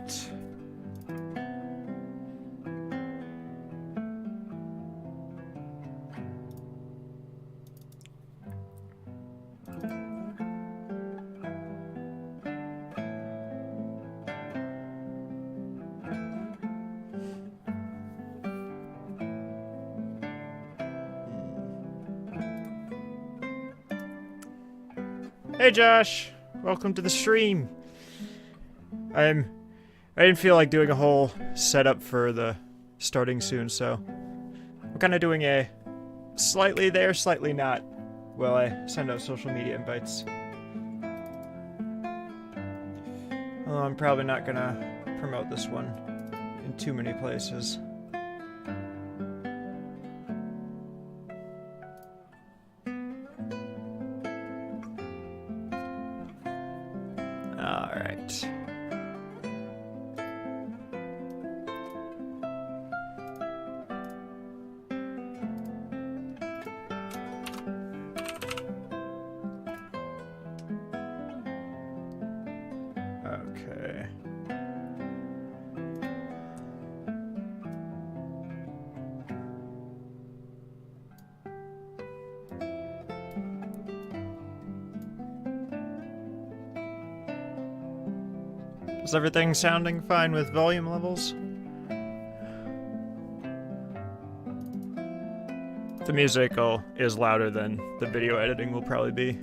right. Hey Josh, welcome to the stream. I didn't feel like doing a whole setup for the starting soon, so I'm kind of doing a slightly there, slightly not while I send out social media invites. Although I'm probably not gonna promote this one in too many places. Alright. Okay. Is everything sounding fine with volume levels? The music is louder than the video editing will probably be.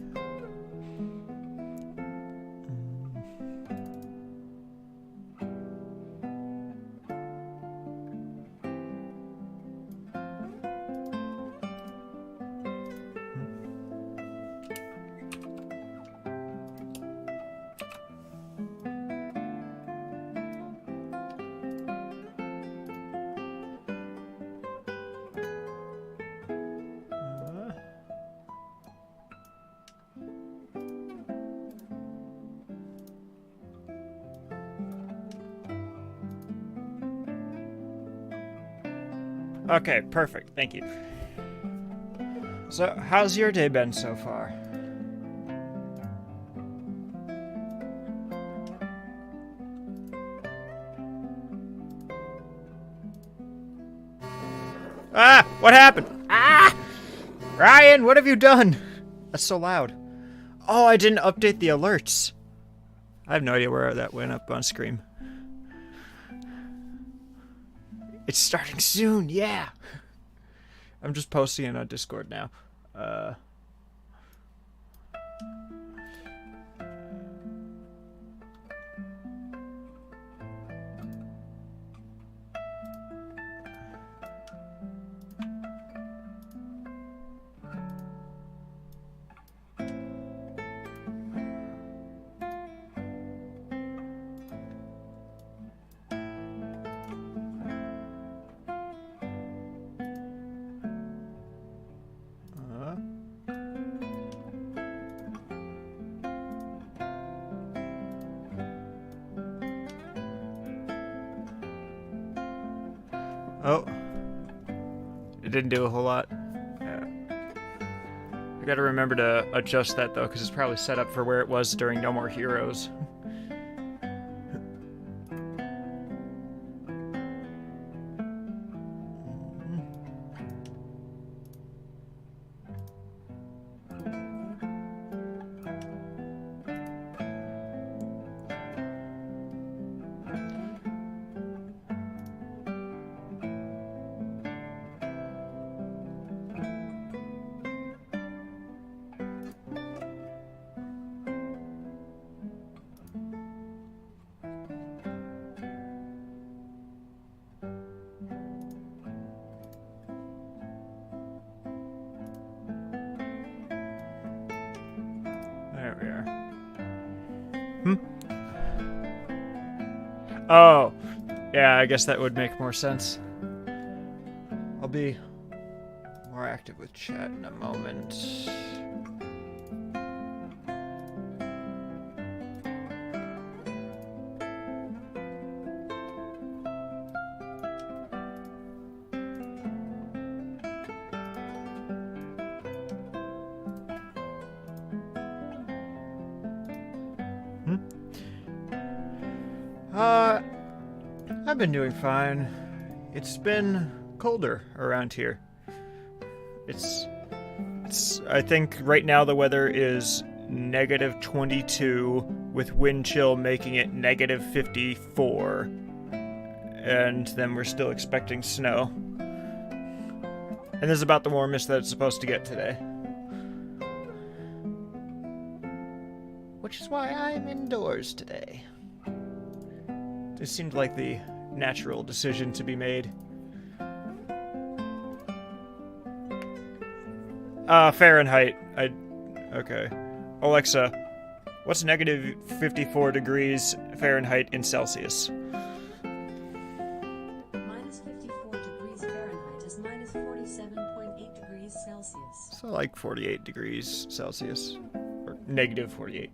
Okay, perfect. Thank you. So, how's your day been so far? Ah! What happened? Ah! Ryan, what have you done? That's so loud. Oh, I didn't update the alerts. I have no idea where that went up on screen. It's starting soon, yeah! I'm just posting it on Discord now. Oh. It didn't do a whole lot. Yeah. I gotta remember to adjust that though, because it's probably set up for where it was during No More Heroes. There we are. Oh, yeah, I guess that would make more sense. I'll be more active with chat in a moment. I've been doing fine. It's been colder around here. I think right now the weather is -22 with wind chill making it -54. And then we're still expecting snow. And this is about the warmest that it's supposed to get today. Which is why I'm indoors today. It seemed like the natural decision to be made. Fahrenheit. Okay. Alexa, what's -54 degrees Fahrenheit in Celsius? -54 degrees Fahrenheit is -47.8 degrees Celsius. So like 48 degrees Celsius. Or -48.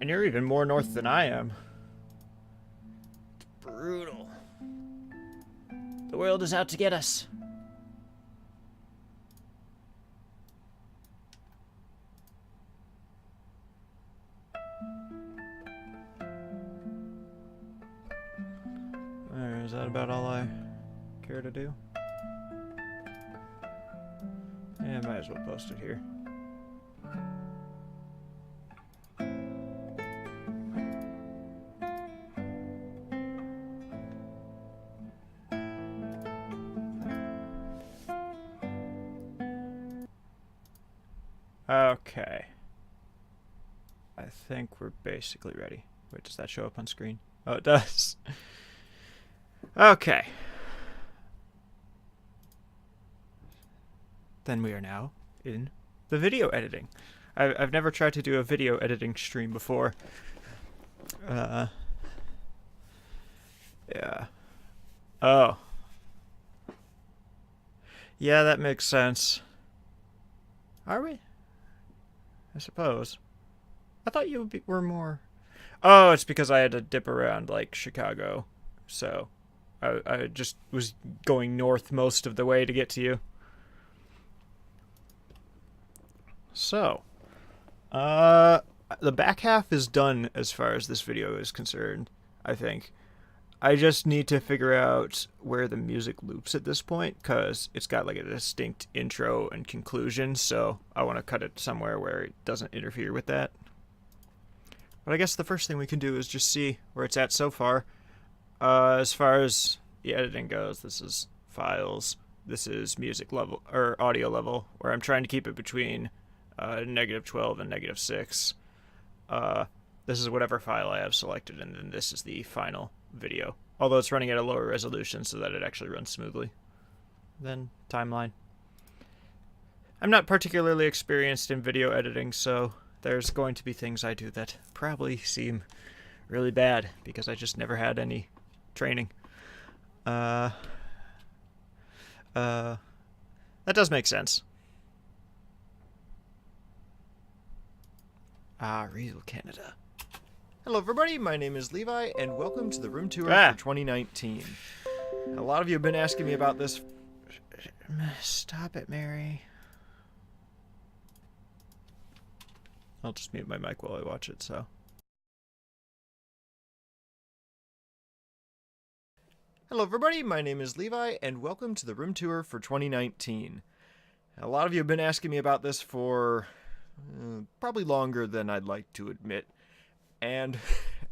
And you're even more north than I am. It's brutal. The world is out to get us. Is that about all I care to do? Yeah, might as well post it here. Okay. I think we're basically ready. Wait, does that show up on screen? Oh, it does. Okay. Then we are now in the video editing. I've never tried to do a video editing stream before. Yeah. Oh. Yeah, that makes sense. Are we? I suppose. I thought you were more... Oh, it's because I had to dip around, like, Chicago. So, I just was going north most of the way to get to you. So, the back half is done as far as this video is concerned, I think. I just need to figure out where the music loops at this point, because it's got like a distinct intro and conclusion, so I want to cut it somewhere where it doesn't interfere with that. But I guess the first thing we can do is just see where it's at so far. As far as the editing goes, this is files, this is music level, or audio level, where I'm trying to keep it between -12 and -6. This is whatever file I have selected, and then this is the final video. Although it's running at a lower resolution so that it actually runs smoothly. Then timeline. I'm not particularly experienced in video editing, so there's going to be things I do that probably seem really bad because I just never had any training. That does make sense. Real Canada. Hello everybody, my name is Levi, and welcome to the room tour for 2019. A lot of you have been asking me about this. Stop it, Mary. I'll just mute my mic while I watch it, so. Hello everybody, my name is Levi, and welcome to the room tour for 2019. A lot of you have been asking me about this for probably longer than I'd like to admit. And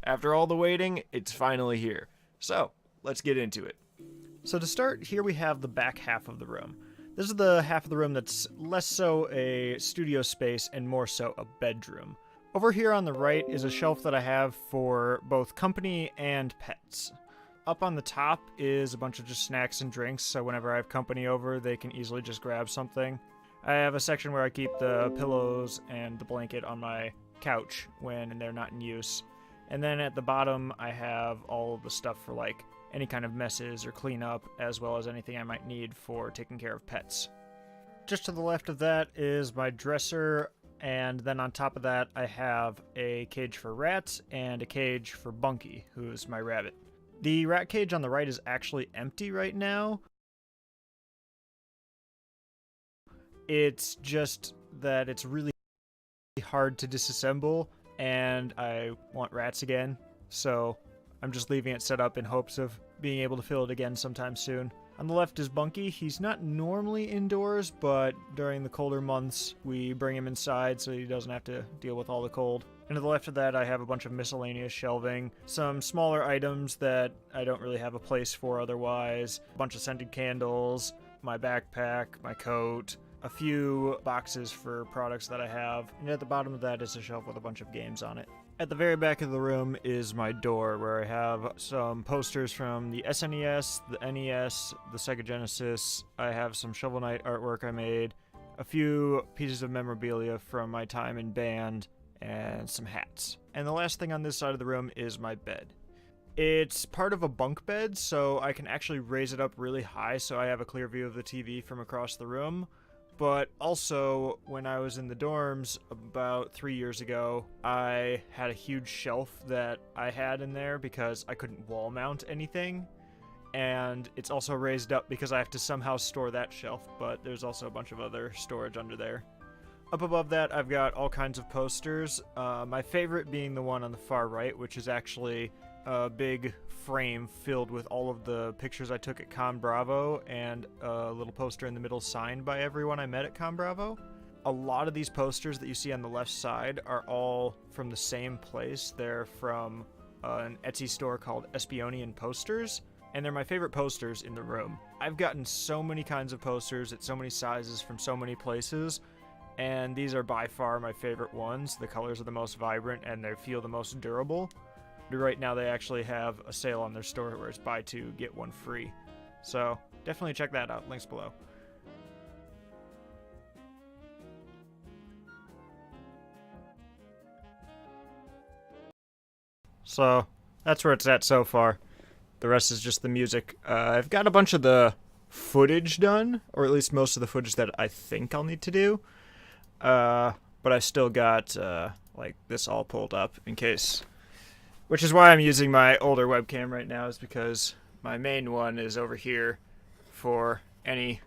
after all the waiting, it's finally here. So, let's get into it. So to start, here we have the back half of the room. This is the half of the room that's less so a studio space and more so a bedroom. Over here on the right is a shelf that I have for both company and pets. Up on the top is a bunch of just snacks and drinks, so whenever I have company over, they can easily just grab something. I have a section where I keep the pillows and the blanket on my couch when they're not in use. And then at the bottom I have all of the stuff for like any kind of messes or cleanup, as well as anything I might need for taking care of pets. Just to the left of that is my dresser, and then on top of that I have a cage for rats and a cage for Bunky, who's my rabbit. The rat cage on the right is actually empty right now. It's just that it's really hard to disassemble, and I want rats again, so I'm just leaving it set up in hopes of being able to fill it again sometime soon. On the left is Bunky. He's not normally indoors, but during the colder months, we bring him inside so he doesn't have to deal with all the cold. And to the left of that, I have a bunch of miscellaneous shelving, some smaller items that I don't really have a place for otherwise, a bunch of scented candles, my backpack, my coat, a few boxes for products that I have, and at the bottom of that is a shelf with a bunch of games on it. At the very back of the room is my door, where I have some posters from the SNES, the NES, the Sega Genesis. I have some Shovel Knight artwork I made, a few pieces of memorabilia from my time in band, and some hats. And the last thing on this side of the room is my bed. It's part of a bunk bed, so I can actually raise it up really high so I have a clear view of the TV from across the room. But also, when I was in the dorms about 3 years ago, I had a huge shelf that I had in there because I couldn't wall mount anything. And it's also raised up because I have to somehow store that shelf, but there's also a bunch of other storage under there. Up above that, I've got all kinds of posters, my favorite being the one on the far right, which is actually a big frame filled with all of the pictures I took at Con Bravo, and a little poster in the middle signed by everyone I met at Con Bravo. A lot of these posters that you see on the left side are all from the same place. They're from an Etsy store called Espionian Posters, and they're my favorite posters in the room. I've gotten so many kinds of posters at so many sizes from so many places, and these are by far my favorite ones. The colors are the most vibrant and they feel the most durable. Right now they actually have a sale on their store where it's buy two, get one free. So definitely check that out, links below. So that's where it's at so far. The rest is just the music. I've got a bunch of the footage done, or at least most of the footage that I think I'll need to do. But I still got like this all pulled up in case. Which is why I'm using my older webcam right now, is because my main one is over here for any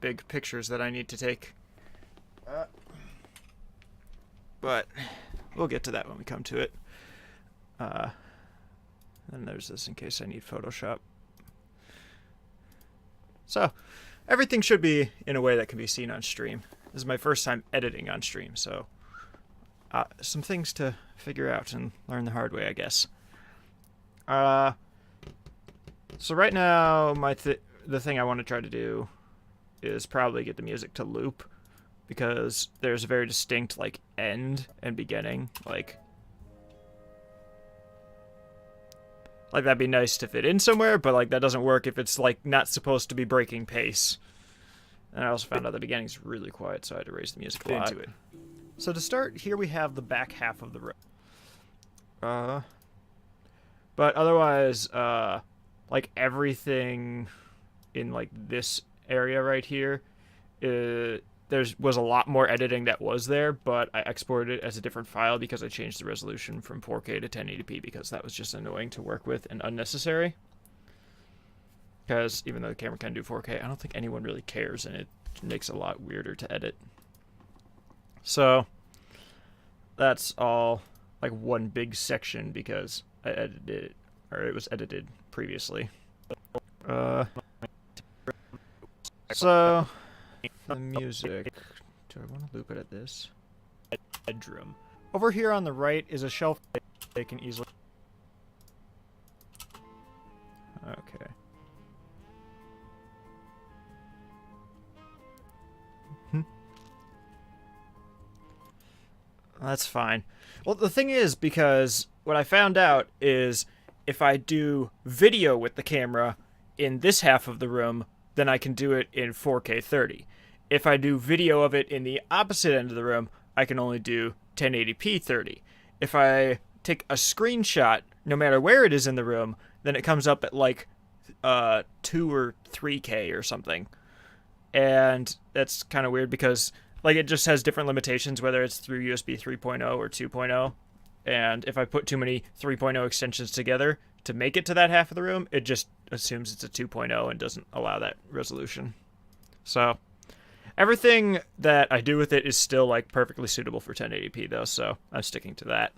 big pictures that I need to take. But we'll get to that when we come to it. Then there's this in case I need Photoshop. So, everything should be in a way that can be seen on stream. This is my first time editing on stream, so some things to figure out and learn the hard way, I guess. So right now, the thing I want to try to do is probably get the music to loop, because there's a very distinct, like, end and beginning. Like that'd be nice to fit in somewhere, but, like, that doesn't work if it's, like, not supposed to be breaking pace. And I also found out the beginning's really quiet, so I had to raise the music a lot. Into it. So to start, here we have the back half of the room. But otherwise, like, everything in, like, this area right here, there was a lot more editing that was there, but I exported it as a different file because I changed the resolution from 4K to 1080p because that was just annoying to work with and unnecessary. Because even though the camera can do 4K, I don't think anyone really cares, and it makes it a lot weirder to edit. So that's all like one big section because I edited it, or it was edited previously. So the music, do I want to loop it at this? Bedroom. Over here on the right is a shelf they can easily. Okay. That's fine. Well, the thing is, because what I found out is if I do video with the camera in this half of the room, then I can do it in 4K 30. If I do video of it in the opposite end of the room, I can only do 1080p 30. If I take a screenshot, no matter where it is in the room, then it comes up at like 2 or 3K or something. And that's kind of weird because like it just has different limitations whether it's through USB 3.0 or 2.0. And if I put too many 3.0 extensions together to make it to that half of the room, it just assumes it's a 2.0 and doesn't allow that resolution. So everything that I do with it is still like perfectly suitable for 1080p though, so I'm sticking to that.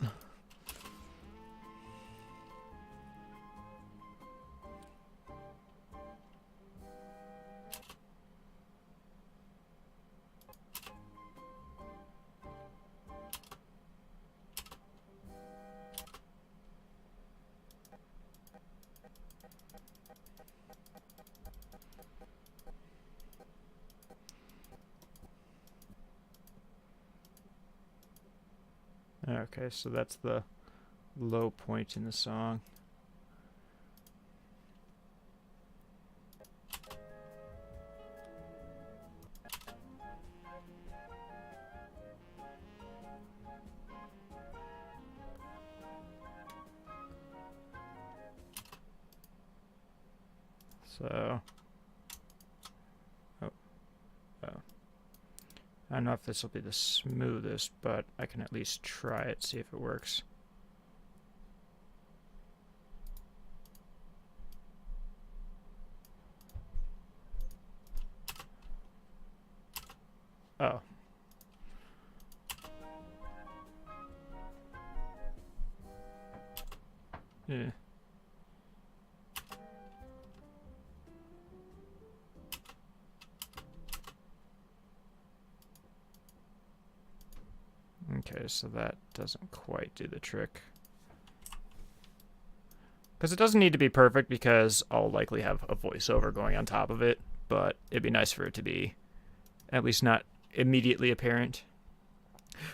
Okay, so that's the low point in the song. So, I don't know if this will be the smoothest, but I can at least try it, see if it works. Oh. Yeah. Okay, so that doesn't quite do the trick. Because it doesn't need to be perfect because I'll likely have a voiceover going on top of it, but it'd be nice for it to be at least not immediately apparent.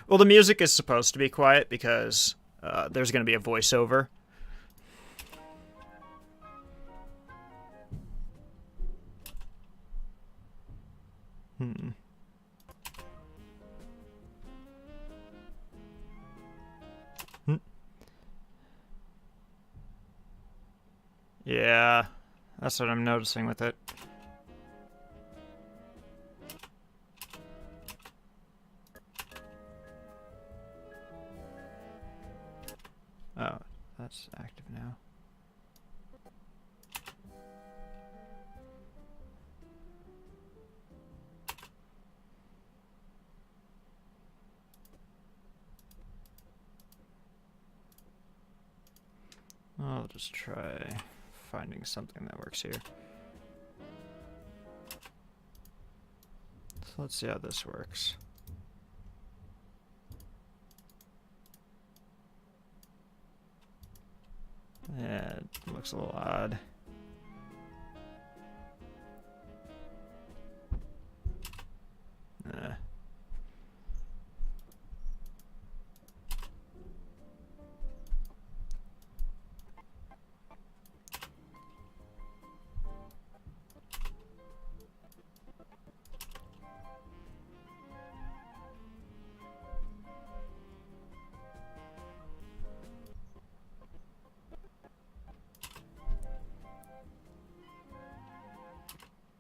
Well, the music is supposed to be quiet because there's going to be a voiceover. Yeah, that's what I'm noticing with it. Oh, that's active now. I'll just try finding something that works here. So let's see how this works. Yeah, it looks a little odd.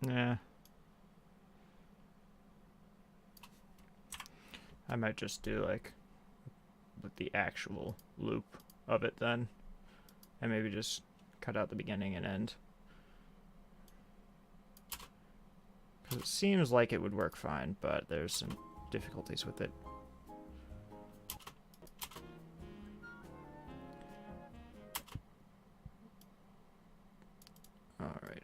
Yeah. I might just do like with the actual loop of it then. And maybe just cut out the beginning and end. Because it seems like it would work fine, but there's some difficulties with it. Alright.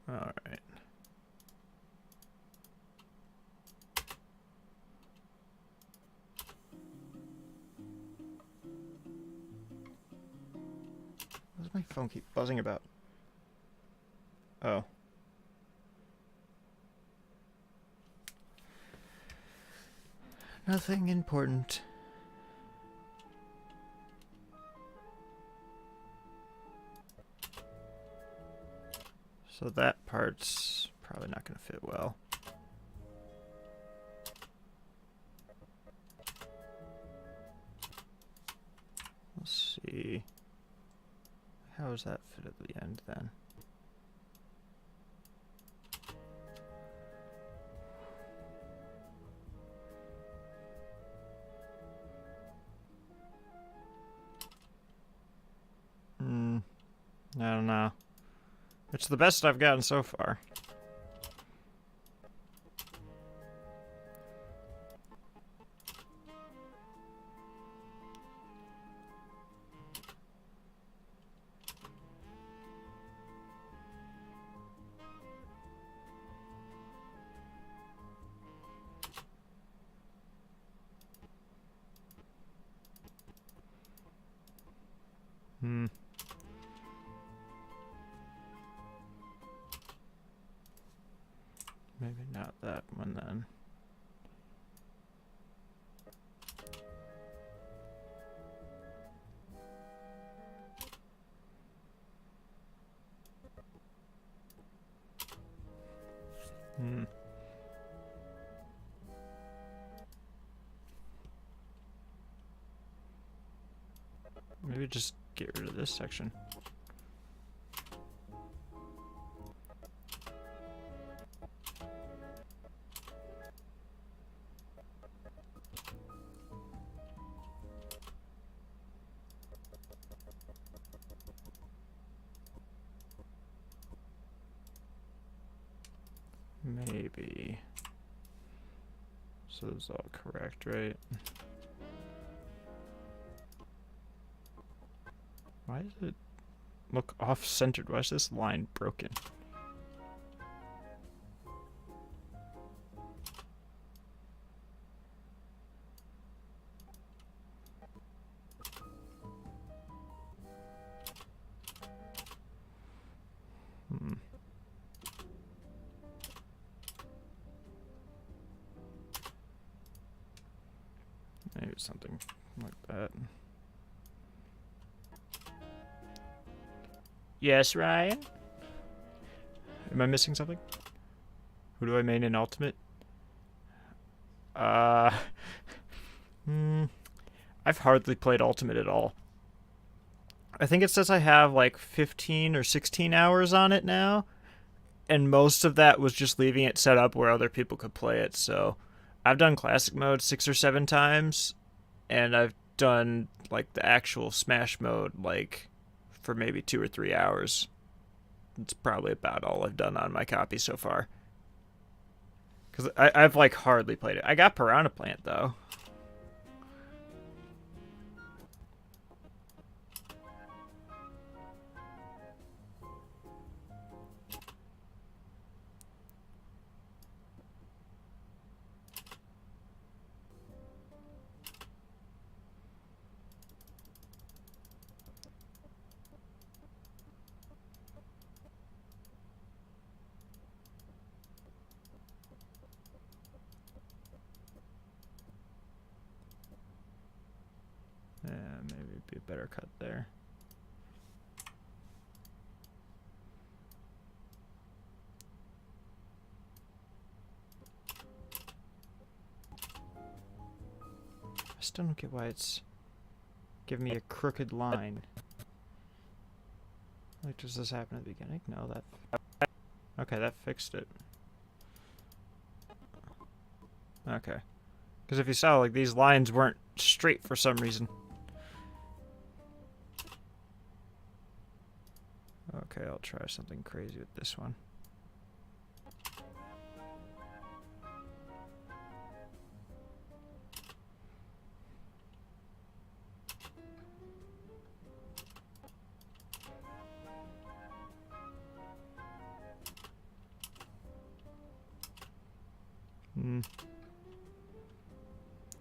Alright. What does my phone keep buzzing about? Oh. Nothing important. So that part's probably not going to fit well. be... How does that fit at the end then? I don't know. It's the best I've gotten so far. Maybe not that one then. Maybe just get rid of this section. Maybe. So it's all correct, right? Why does it look off-centered? Why is this line broken? Maybe something like that. Yes, Ryan? Am I missing something? Who do I main in Ultimate? I've hardly played Ultimate at all. I think it says I have like 15 or 16 hours on it now, and most of that was just leaving it set up where other people could play it. So I've done Classic mode 6 or 7 times, and I've done like the actual Smash mode like for maybe 2 or 3 hours. It's probably about all I've done on my copy so far. Because I've like hardly played it. I got Piranha Plant though. Yeah, maybe it'd be a better cut there. I still don't get why it's giving me a crooked line. Like, does this happen at the beginning? No, that... Okay, that fixed it. Okay. Because if you saw, like, these lines weren't straight for some reason. Okay, I'll try something crazy with this one.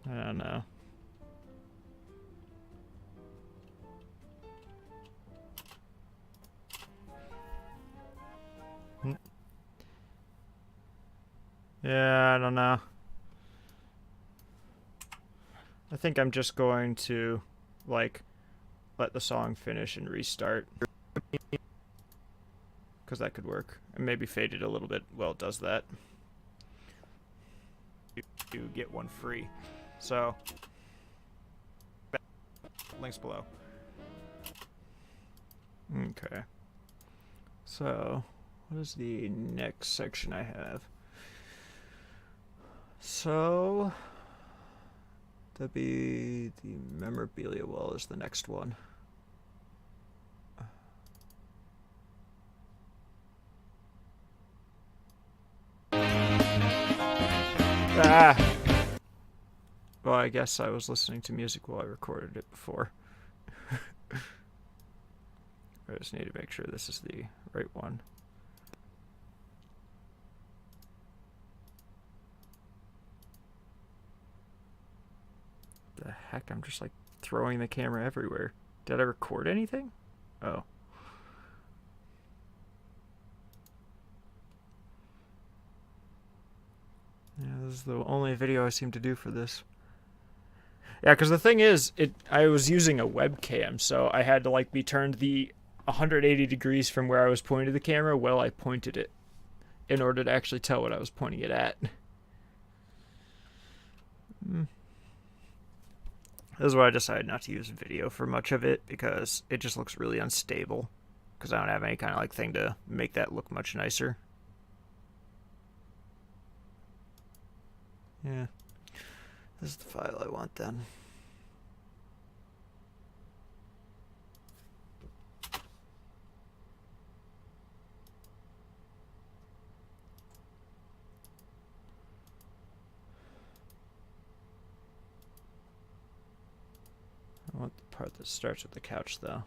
I don't know. Yeah, I don't know. I think I'm just going to, like, let the song finish and restart. Because that could work. And maybe fade it a little bit while it does that. You get one free. So, links below. Okay. So, what is the next section I have? So, that'd be the memorabilia wall is the next one. Ah! Well, I guess I was listening to music while I recorded it before. I just need to make sure this is the right one. The heck? I'm just like throwing the camera everywhere. Did I record anything? Oh. Yeah, this is the only video I seem to do for this. Yeah, because the thing is, I was using a webcam, so I had to like be turned the 180 degrees from where I was pointing the camera while I pointed it in order to actually tell what I was pointing it at. This is why I decided not to use video for much of it, because it just looks really unstable. Because I don't have any kind of like thing to make that look much nicer. Yeah. This is the file I want then. I want the part that starts with the couch though.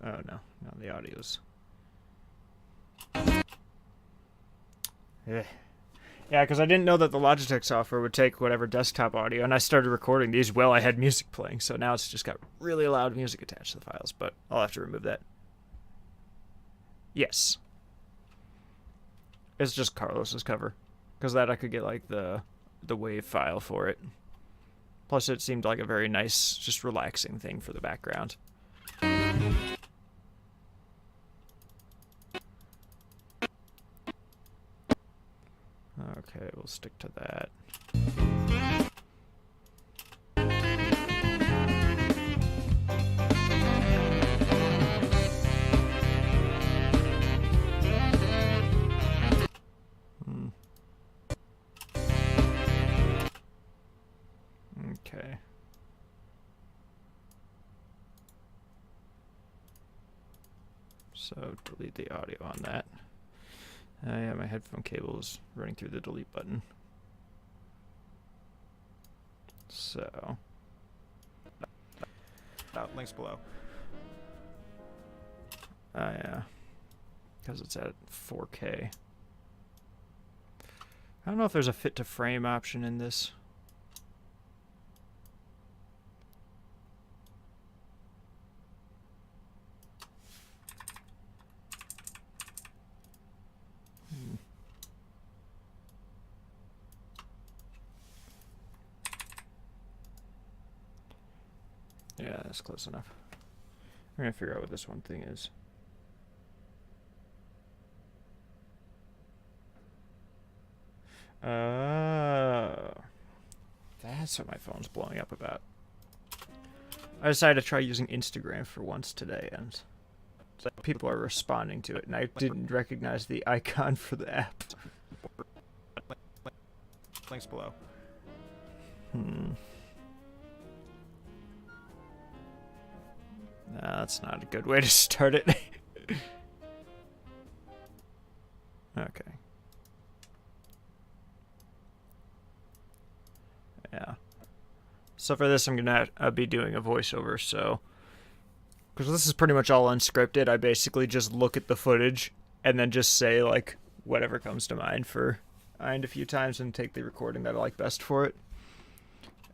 Oh no, the audio's. Yeah, because I didn't know that the Logitech software would take whatever desktop audio, and I started recording these while I had music playing, so now it's just got really loud music attached to the files, but I'll have to remove that. Yes. It's just Carlos's cover, because that I could get like the WAV file for it. Plus it seemed like a very nice, just relaxing thing for the background. Okay, we'll stick to that. Okay. So delete the audio on that. Yeah, my headphone cable is running through the delete button. So. Links below. Yeah. Because it's at 4K. I don't know if there's a fit to frame option in this. Yeah, that's close enough. I'm gonna figure out what this one thing is. That's what my phone's blowing up about. I decided to try using Instagram for once today, and people are responding to it, and I didn't recognize the icon for the app. Links below. No, that's not a good way to start it. Okay. Yeah. So for this, I'm gonna be doing a voiceover. So, because this is pretty much all unscripted, I basically just look at the footage and then just say like whatever comes to mind for a few times and take the recording that I like best for it,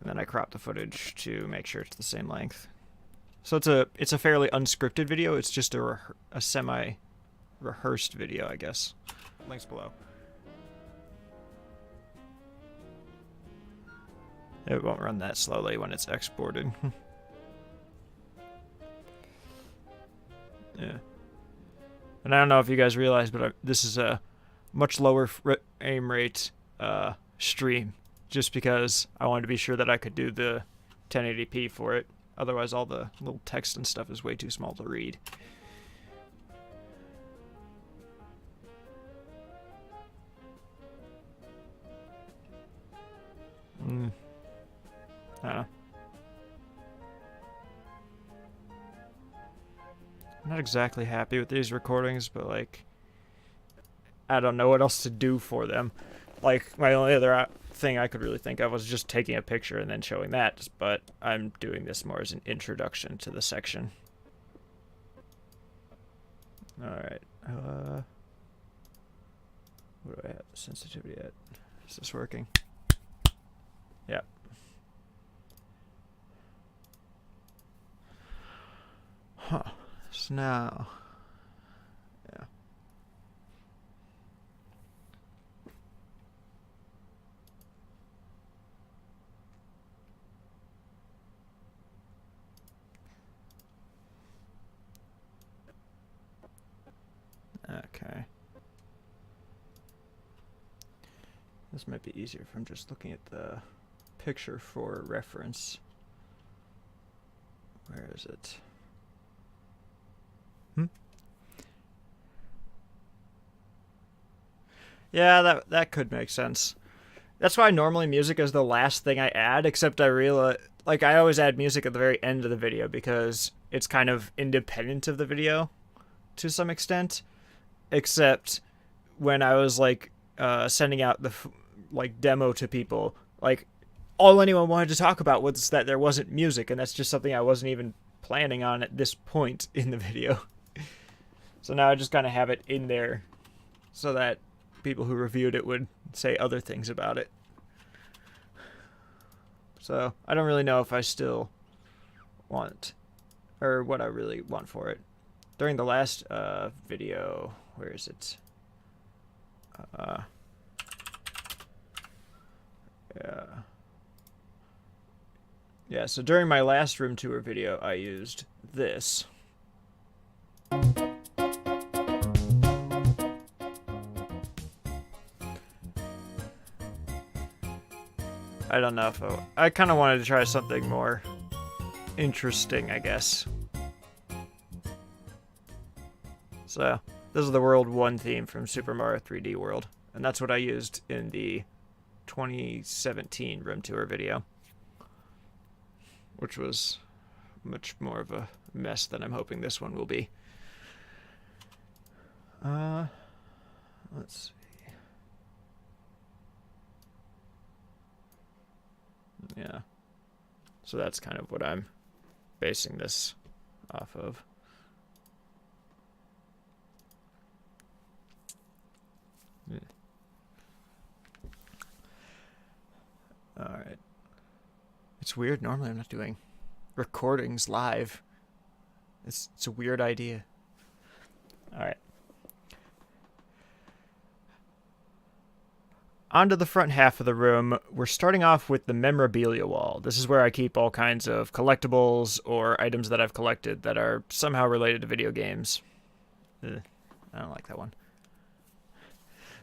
and then I crop the footage to make sure it's the same length. So it's a fairly unscripted video. It's just a semi-rehearsed video, I guess. Links below. It won't run that slowly when it's exported. Yeah. And I don't know if you guys realize, but this is a much lower aim rate stream, just because I wanted to be sure that I could do the 1080p for it. Otherwise, all the little text and stuff is way too small to read. I don't know. I'm not exactly happy with these recordings, but like, I don't know what else to do for them. Like, my only other thing I could really think of was just taking a picture and then showing that, but I'm doing this more as an introduction to the section. Alright, what do I have the sensitivity at? Is this working? Yep. Huh. So now, yeah. Okay. This might be easier if I'm just looking at the picture for reference. Where is it? Yeah, that could make sense. That's why normally music is the last thing I add, except I realize, like, I always add music at the very end of the video because it's kind of independent of the video to some extent. Except when I was, like, sending out the, like, demo to people, like, all anyone wanted to talk about was that there wasn't music, and that's just something I wasn't even planning on at this point in the video. So now I just kind of have it in there so that people who reviewed it would say other things about it. So I don't really know if I still want, or what I really want for it. During the last video, where is it? Yeah, so during my last room tour video, I used this. I don't know if I kind of wanted to try something more interesting, I guess. So, this is the World 1 theme from Super Mario 3D World, and that's what I used in the 2017 room tour video, which was much more of a mess than I'm hoping this one will be. Let's see. Yeah. So that's kind of what I'm basing this off of. Yeah. Alright. It's weird. Normally I'm not doing recordings live. It's a weird idea. Alright. Onto the front half of the room, we're starting off with the memorabilia wall. This is where I keep all kinds of collectibles or items that I've collected that are somehow related to video games. Ugh, I don't like that one.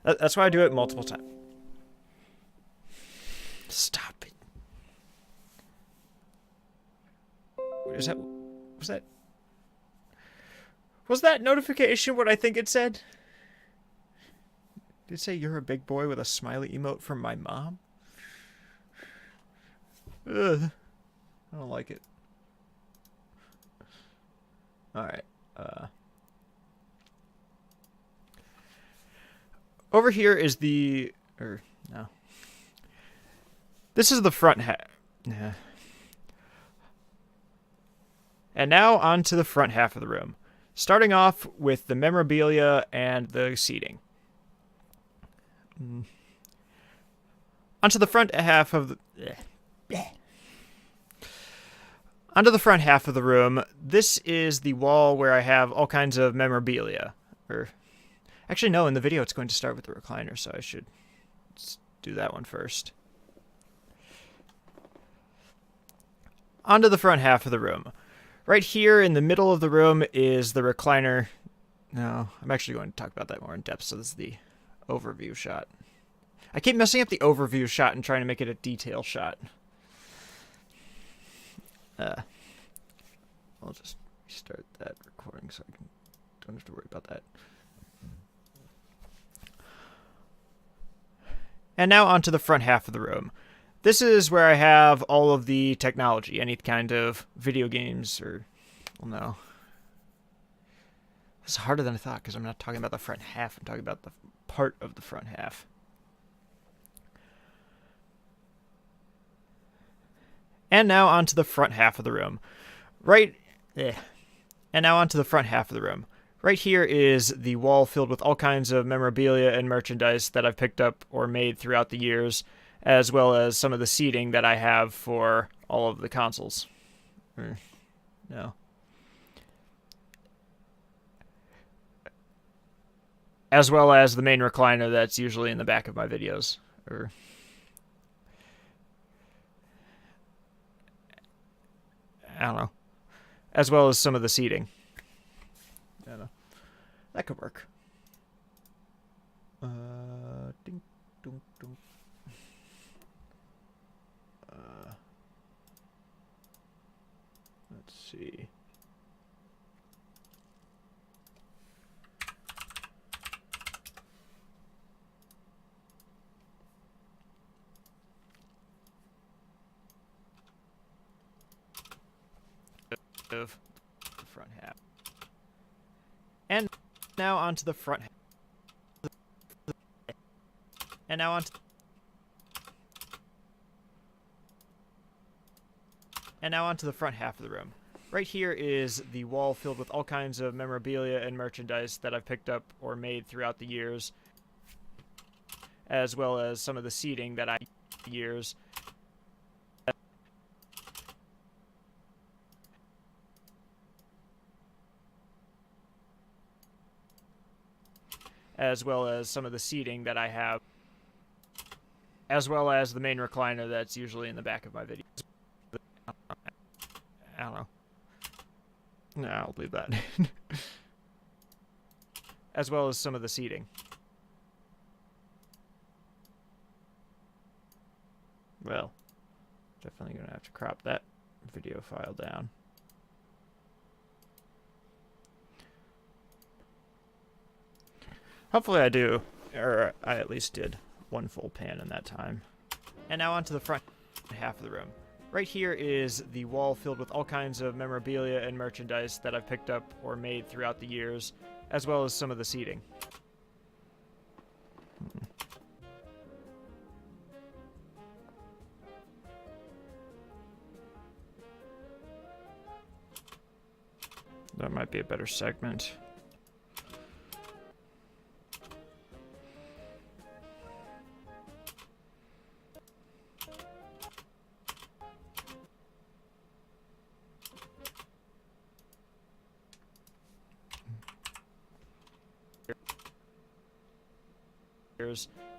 That's why I do it multiple times. Stop it. Was that notification what I think it said? Did it say you're a big boy with a smiley emote from my mom? Ugh. I don't like it. Alright. Over here is the... no. This is the front half. Yeah. And now on to the front half of the room. Starting off with the memorabilia and the seating. Onto the front half of the... Onto the front half of the room, this is the wall where I have all kinds of memorabilia. Actually, no, in the video it's going to start with the recliner, so I should do that one first. onto the front half of the room. Right here in the middle of the room is the recliner. No, I'm actually going to talk about that more in depth, so this is the overview shot. I keep messing up the overview shot and trying to make it a detail shot. I'll just restart that recording so I don't have to worry about that. And now onto the front half of the room. This is where I have all of the technology, any kind of video games or, well, no. It's harder than I thought because I'm not talking about the front half, I'm talking about the part of the front half. And now onto the front half of the room. And now onto the front half of the room. Right here is the wall filled with all kinds of memorabilia and merchandise that I've picked up or made throughout the years, as well as some of the seating that I have for all of the consoles. No. As well as the main recliner that's usually in the back of my videos. I don't know. As well as some of the seating. I don't know. That could work. Ding, dong, dong. Let's see. Of the front half. And now onto the front half. And now onto the front half of the room. Right here is the wall filled with all kinds of memorabilia and merchandise that I've picked up or made throughout the years, as well as some of the seating that I years. As well as some of the seating that I have, as well as the main recliner that's usually in the back of my videos. I don't know. No, I'll leave that. As well as some of the seating. Well, definitely going to have to crop that video file down. Hopefully I do, or I at least did one full pan in that time. And now onto the front half of the room. Right here is the wall filled with all kinds of memorabilia and merchandise that I've picked up or made throughout the years, as well as some of the seating. That might be a better segment.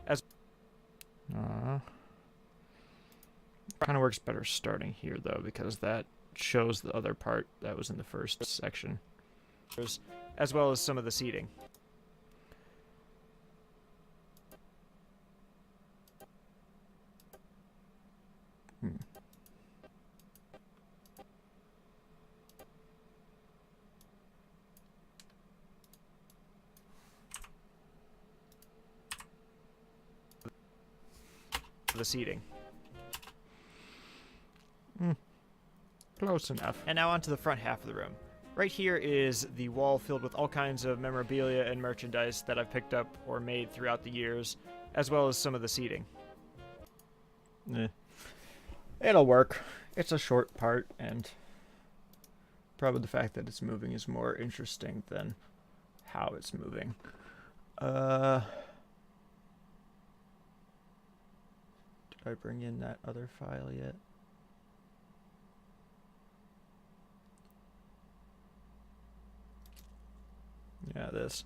As kind of works better starting here though, because that shows the other part that was in the first section, as well as some of the seating. The seating. Close enough. And now onto the front half of the room. Right here is the wall filled with all kinds of memorabilia and merchandise that I've picked up or made throughout the years, as well as some of the seating. It'll work. It's a short part, and probably the fact that it's moving is more interesting than how it's moving. Did I bring in that other file yet? Yeah, this.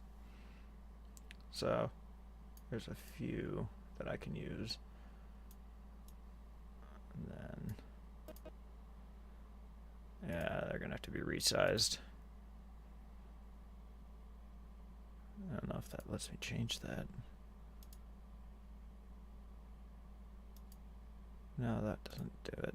So, there's a few that I can use. And then to be resized. I don't know if that lets me change that. No, that doesn't do it.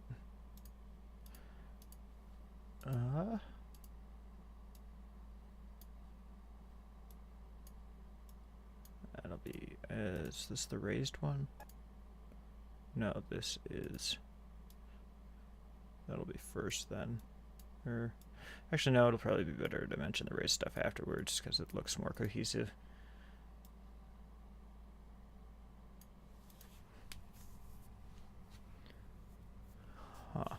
That'll be, is this the raised one? No, this is, that'll be first then. Or, actually no, it'll probably be better to mention the raised stuff afterwards because it looks more cohesive. Huh.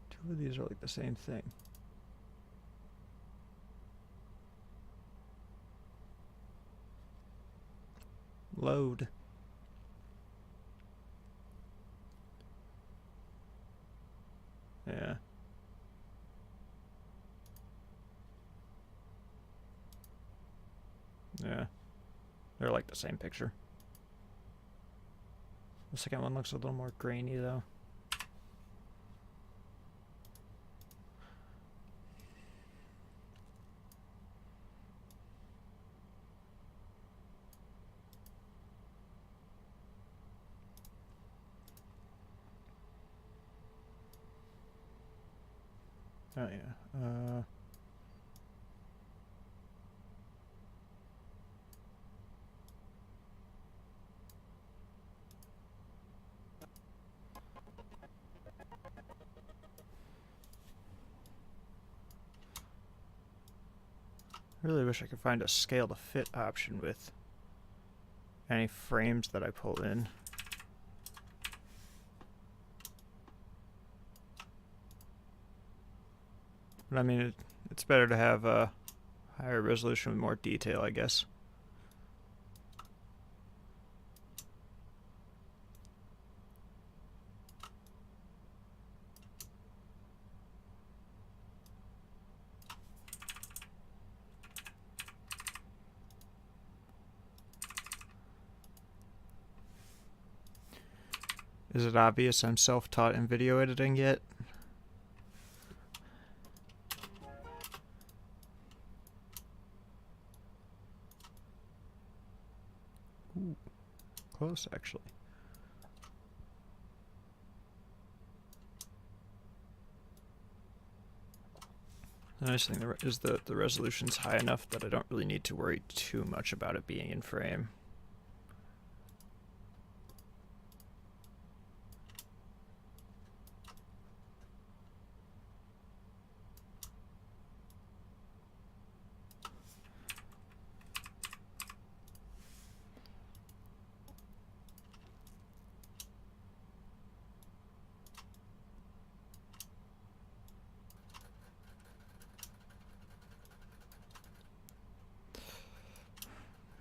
Two of these are like the same thing. Load. Yeah. Yeah. They're like the same picture. The second one looks a little more grainy though. Oh yeah. I really wish I could find a scale to fit option with any frames that I pull in. But I mean, it's better to have a higher resolution with more detail, I guess. Is it obvious I'm self-taught in video editing yet? Ooh, close actually. The nice thing is that the resolution's high enough that I don't really need to worry too much about it being in frame.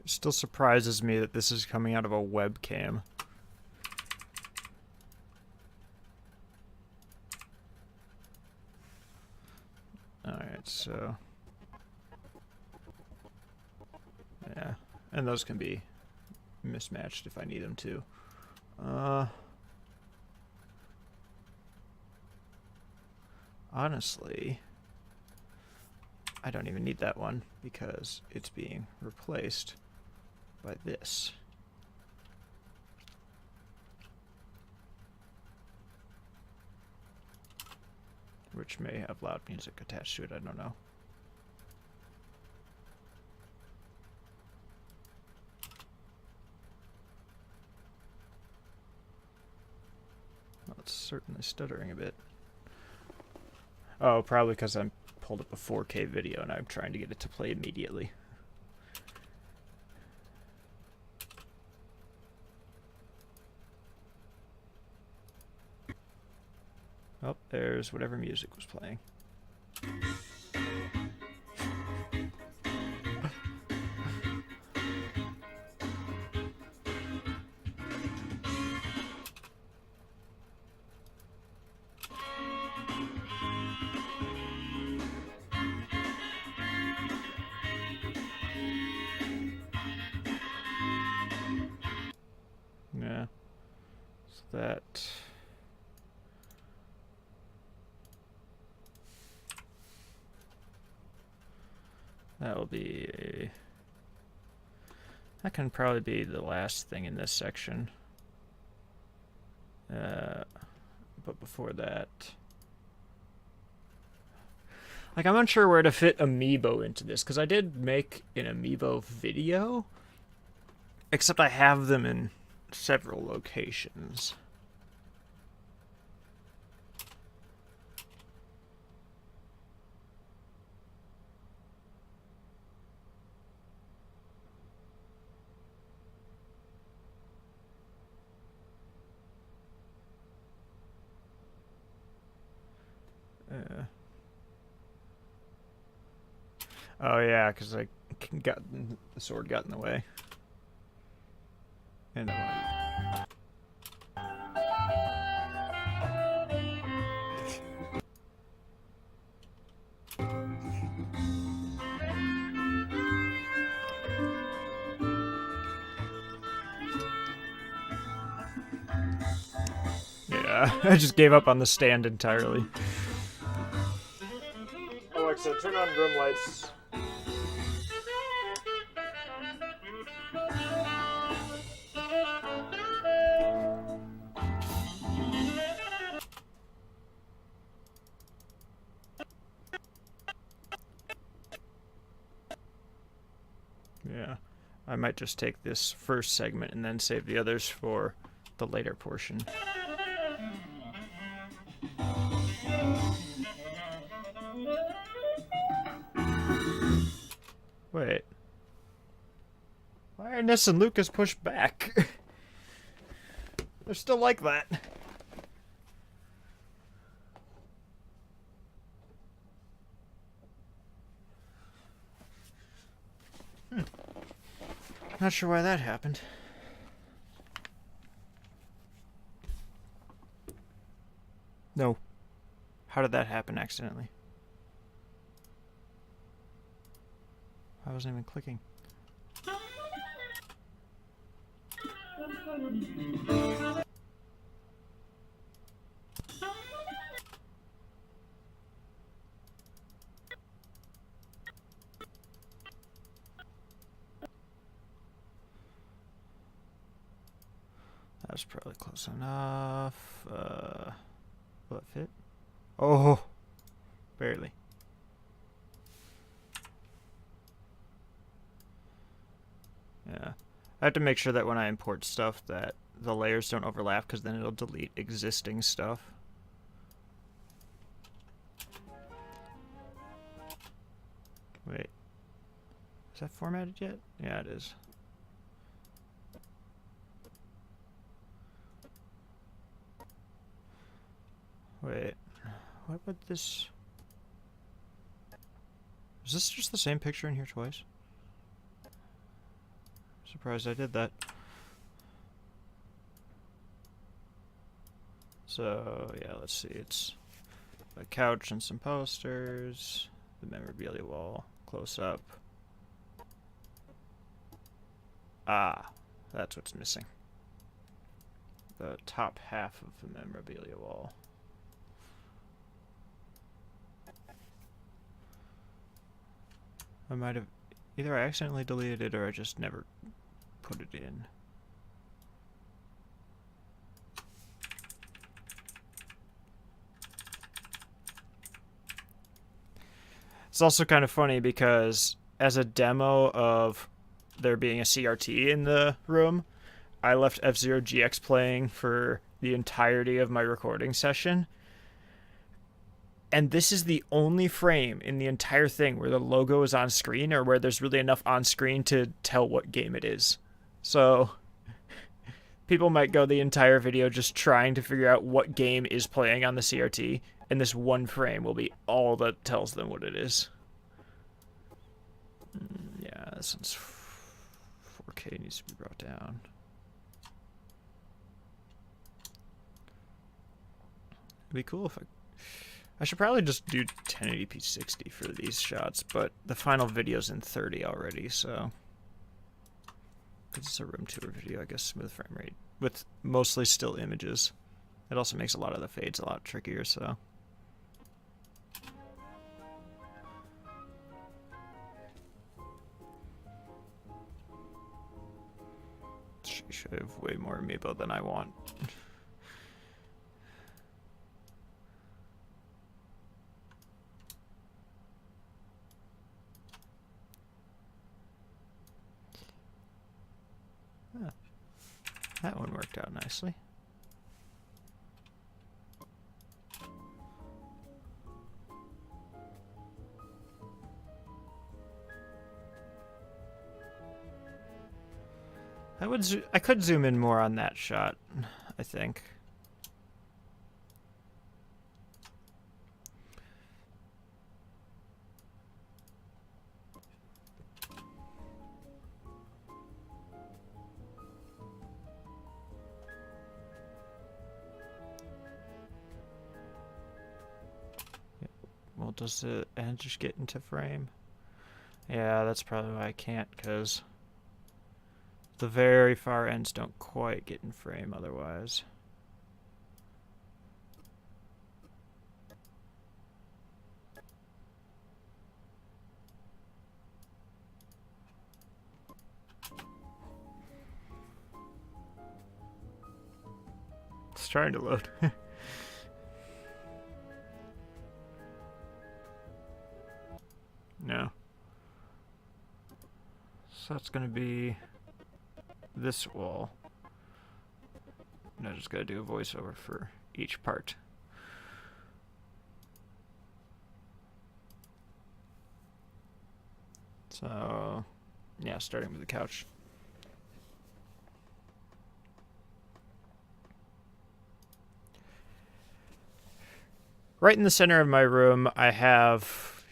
It still surprises me that this is coming out of a webcam. Alright, so... yeah, and those can be mismatched if I need them to. Honestly, I don't even need that one because it's being replaced by this. Which may have loud music attached to it, I don't know. Well, it's certainly stuttering a bit. Oh, probably because I'm pulled up a 4K video and I'm trying to get it to play immediately. Oh, there's whatever music was playing. Yeah. So that... That will be... That can probably be the last thing in this section. But before that... Like, I'm unsure where to fit Amiibo into this, because I did make an Amiibo video, except I have them in several locations. Oh yeah, because the sword got in the way. And yeah, I just gave up on the stand entirely. Alexa, turn on room lights. Yeah, I might just take this first segment and then save the others for the later portion. Wait. Why are Ness and Lucas pushed back? They're still like that. Not sure why that happened. No. How did that happen accidentally? I wasn't even clicking. That was probably close enough. Will it fit? Oh, barely. Yeah. I have to make sure that when I import stuff that the layers don't overlap, because then it'll delete existing stuff. Wait. Is that formatted yet? Yeah, it is. Wait. What would this... Is this just the same picture in here twice? Surprised I did that. So, yeah, let's see. It's a couch and some posters, the memorabilia wall, close up. Ah, that's what's missing. The top half of the memorabilia wall. I might have... Either I accidentally deleted it or I just never put it in. It's also kind of funny because as a demo of there being a CRT in the room, I left F-Zero GX playing for the entirety of my recording session. And this is the only frame in the entire thing where the logo is on screen or where there's really enough on screen to tell what game it is. So people might go the entire video just trying to figure out what game is playing on the CRT, and this one frame will be all that tells them what it is. Yeah, this one's 4K, needs to be brought down. It'd be cool if I should probably just do 1080p 60 for these shots, but the final video's in 30 already, so... Because it's a room tour video, I guess smooth frame rate, with mostly still images. It also makes a lot of the fades a lot trickier, so... Sheesh, I have way more amiibo than I want. Huh. That one worked out nicely. I could zoom in more on that shot, I think. Well, does the end just get into frame? Yeah, that's probably why I can't, because the very far ends don't quite get in frame otherwise. It's trying to load. No. So that's gonna be this wall. And I just gotta do a voiceover for each part. So, yeah, starting with the couch. Right in the center of my room, I have...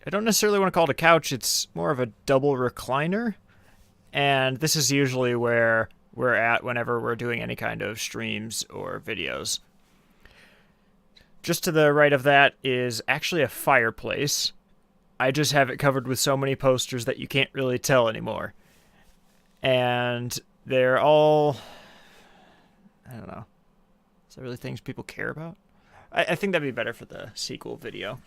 I don't necessarily want to call it a couch, it's more of a double recliner. And this is usually where we're at whenever we're doing any kind of streams or videos. Just to the right of that is actually a fireplace. I just have it covered with so many posters that you can't really tell anymore. And they're all... I don't know. Is that really things people care about? I think that'd be better for the sequel video.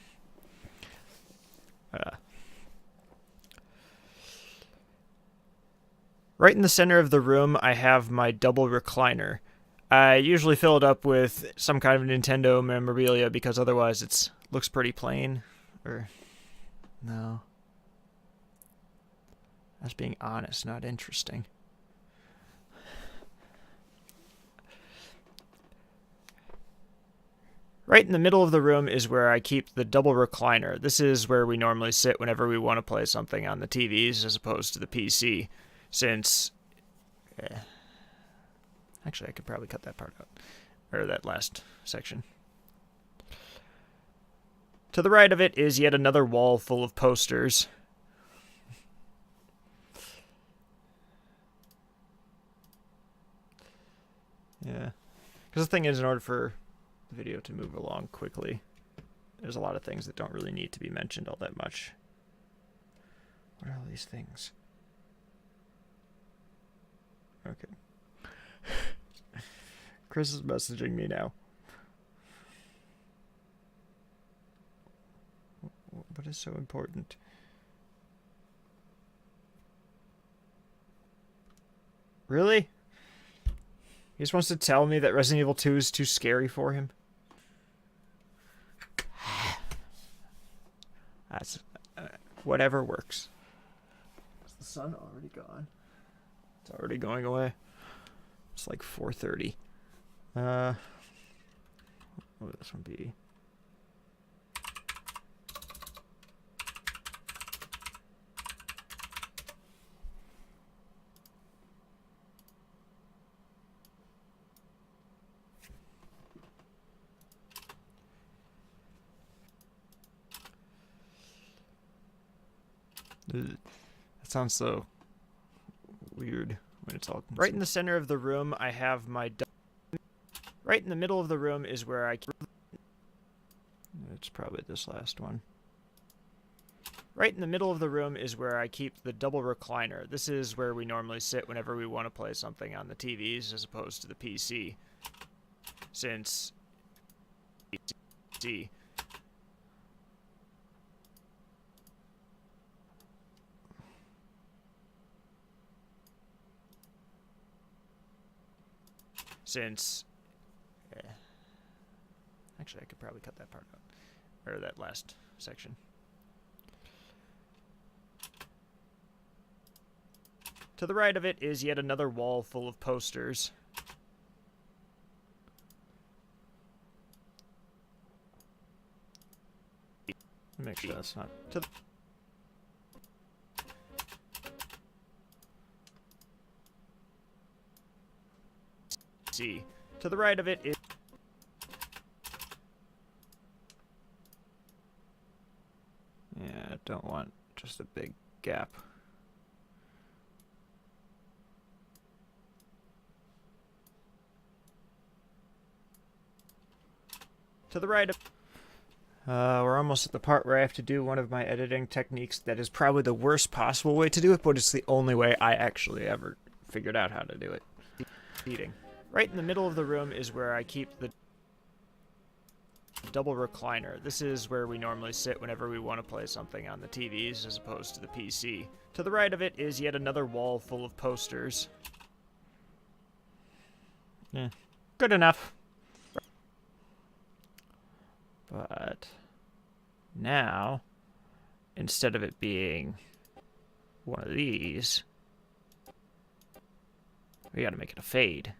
Right in the center of the room, I have my double recliner. I usually fill it up with some kind of Nintendo memorabilia because otherwise it looks pretty plain. Or, no. That's being honest, not interesting. Right in the middle of the room is where I keep the double recliner. This is where we normally sit whenever we want to play something on the TVs as opposed to the PC. Since... actually, I could probably cut that part out. Or that last section. To the right of it is yet another wall full of posters. Yeah. Because the thing is, in order for the video to move along quickly, there's a lot of things that don't really need to be mentioned all that much. What are all these things? Okay. Chris is messaging me now. What is so important? Really? He just wants to tell me that Resident Evil 2 is too scary for him? That's... whatever works. Is the sun already gone? It's already going away. It's like 4:30. What would this one be? That sounds so weird when it's all consumed. Right in the center of the room, I have my... Right in the middle of the room is where I... It's probably this last one. Right in the middle of the room is where I keep the double recliner. This is where we normally sit whenever we want to play something on the TVs as opposed to the PC. Since... since... Actually, I could probably cut that part out. Or that last section. To the right of it is yet another wall full of posters. Make sure that's not to the see. To the right of it is I don't want just a big gap. To the right of we're almost at the part where I have to do one of my editing techniques that is probably the worst possible way to do it, but it's the only way I actually ever figured out how to do it. Seating. Right in the middle of the room is where I keep the double recliner. This is where we normally sit whenever we want to play something on the TVs as opposed to the PC. To the right of it is yet another wall full of posters. Yeah, good enough. But now, instead of it being one of these, we gotta make it a fade.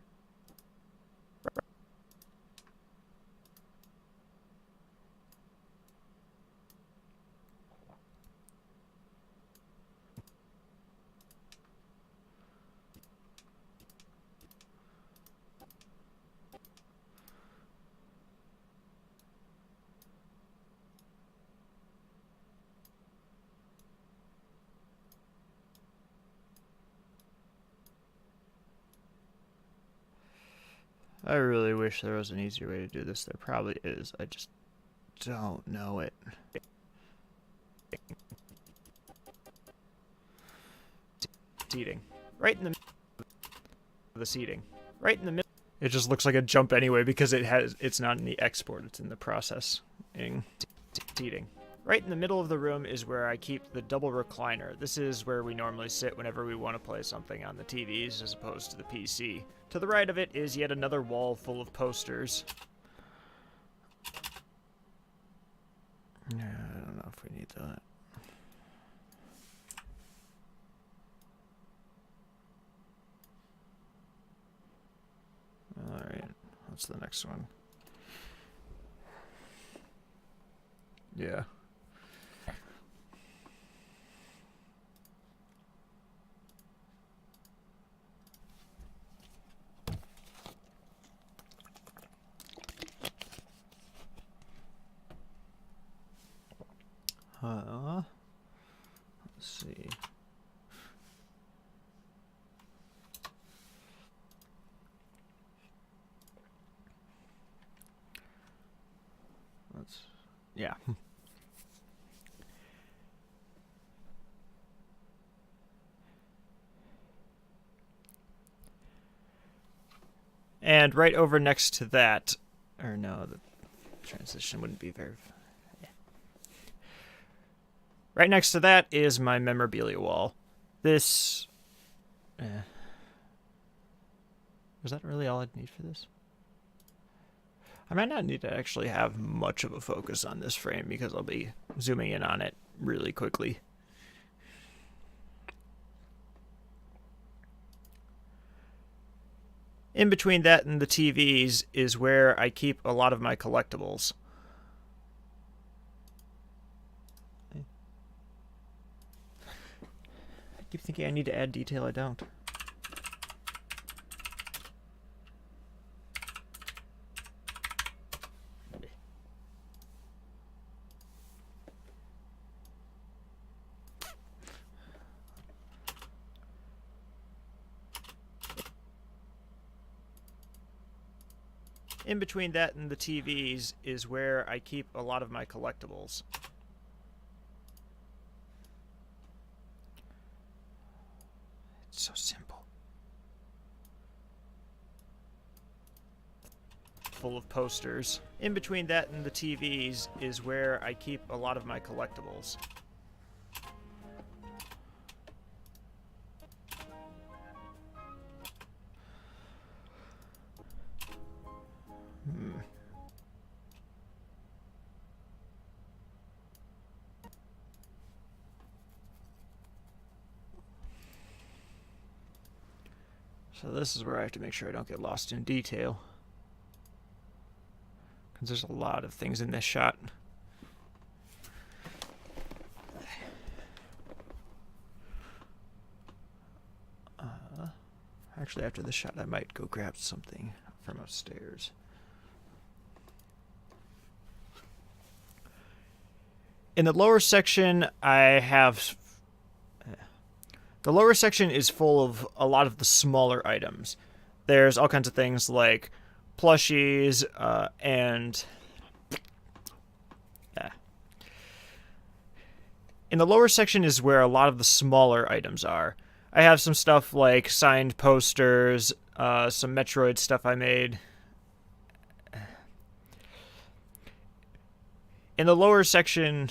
I really wish there was an easier way to do this. There probably is. I just don't know it. Seating. Right in the seating. Right in the middle. It just looks like a jump anyway because it's not in the export, it's in the processing. Seating. Right in the middle of the room is where I keep the double recliner. This is where we normally sit whenever we want to play something on the TVs as opposed to the PC. To the right of it is yet another wall full of posters. Yeah, I don't know if we need that. Alright, what's the next one? Yeah. Let's see. Yeah. And right over next to that, or no, the transition wouldn't be very... Yeah. Right next to that is my memorabilia wall. This... is that really all I'd need for this? I might not need to actually have much of a focus on this frame because I'll be zooming in on it really quickly. In between that and the TVs is where I keep a lot of my collectibles. I keep thinking I need to add detail, I don't. In between that and the TVs is where I keep a lot of my collectibles. It's so simple. Full of posters. In between that and the TVs is where I keep a lot of my collectibles. So this is where I have to make sure I don't get lost in detail. Because there's a lot of things in this shot. Actually, after this shot, I might go grab something from upstairs. In the lower section, I have... The lower section is full of a lot of the smaller items. There's all kinds of things like plushies and... In the lower section is where a lot of the smaller items are. I have some stuff like signed posters, some Metroid stuff I made. In the lower section,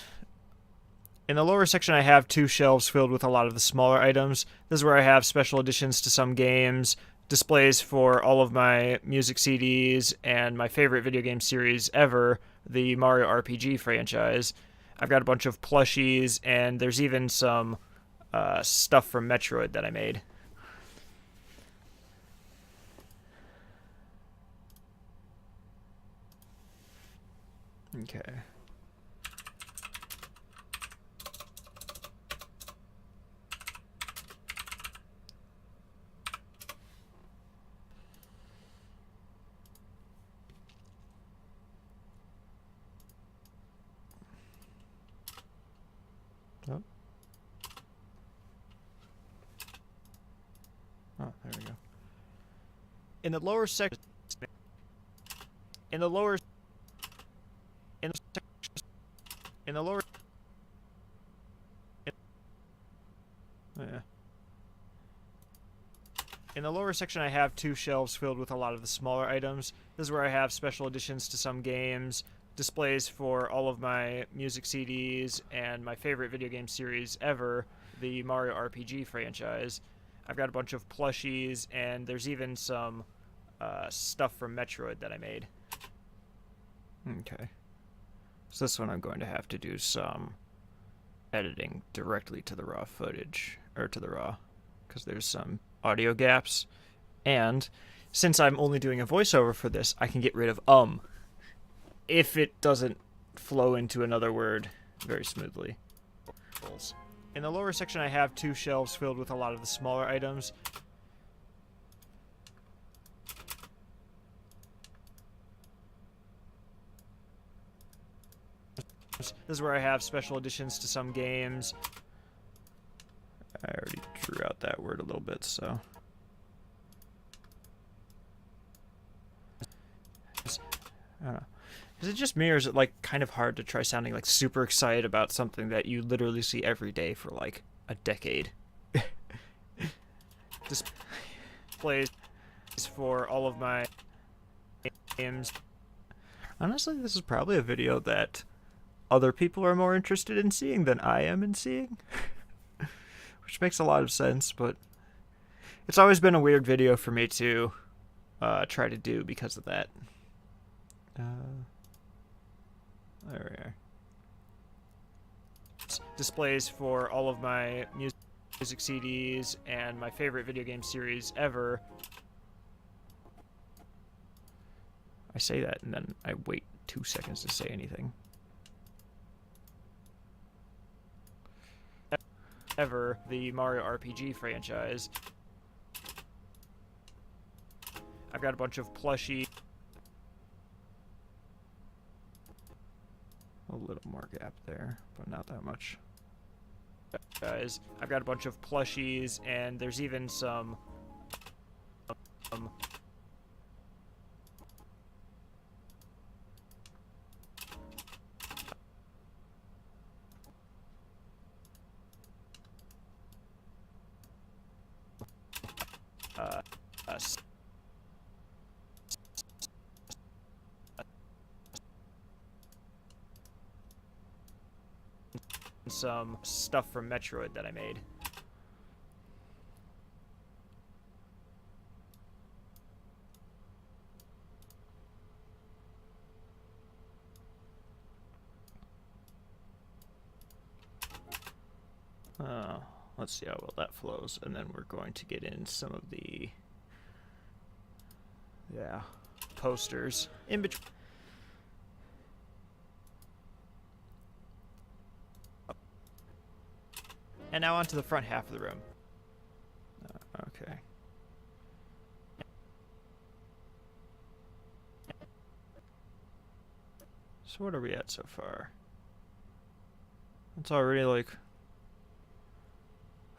I have 2 shelves filled with a lot of the smaller items. This is where I have special editions to some games, displays for all of my music CDs, and my favorite video game series ever, the Mario RPG franchise. I've got a bunch of plushies, and there's even some stuff from Metroid that I made. Okay. Oh, there we go. In the lower section, in the lower section, I have 2 shelves filled with a lot of the smaller items. This is where I have special editions to some games, displays for all of my music CDs, and my favorite video game series ever, the Mario RPG franchise. I've got a bunch of plushies, and there's even some stuff from Metroid that I made. Okay. So this one I'm going to have to do some editing directly to the raw footage, or to the raw, because there's some audio gaps. And since I'm only doing a voiceover for this, I can get rid of if it doesn't flow into another word very smoothly. In the lower section, I have 2 shelves filled with a lot of the smaller items. This is where I have special editions to some games. I already drew out that word a little bit, so... I don't know. Is it just me, or is it, like, kind of hard to try sounding, like, super excited about something that you literally see every day for, like, a decade? Displays for all of my games. Honestly, this is probably a video that other people are more interested in seeing than I am in seeing. Which makes a lot of sense, but it's always been a weird video for me to try to do because of that. There we are. Displays for all of my music CDs and my favorite video game series ever. I say that and then I wait 2 seconds to say anything. Ever, the Mario RPG franchise. I've got a bunch of plushies. A little more gap there, but not that much. Guys, I've got a bunch of plushies, and there's even some some stuff from Metroid that I made. Let's see how well that flows, and then we're going to get in some of the yeah, posters in between. And now onto the front half of the room. Okay. So what are we at so far? It's already like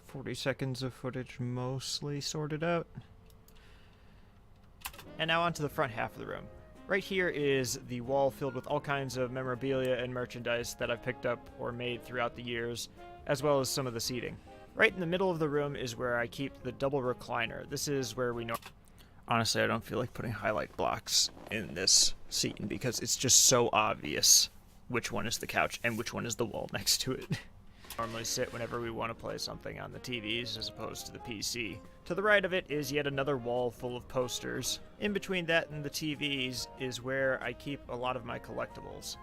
40 seconds of footage mostly sorted out. And now onto the front half of the room. Right here is the wall filled with all kinds of memorabilia and merchandise that I've picked up or made throughout the years, as well as some of the seating. Right in the middle of the room is where I keep the double recliner. This is where we know. Honestly, I don't feel like putting highlight blocks in this scene because it's just so obvious which one is the couch and which one is the wall next to it. Normally sit whenever we want to play something on the TVs as opposed to the PC. To the right of it is yet another wall full of posters. In between that and the TVs is where I keep a lot of my collectibles.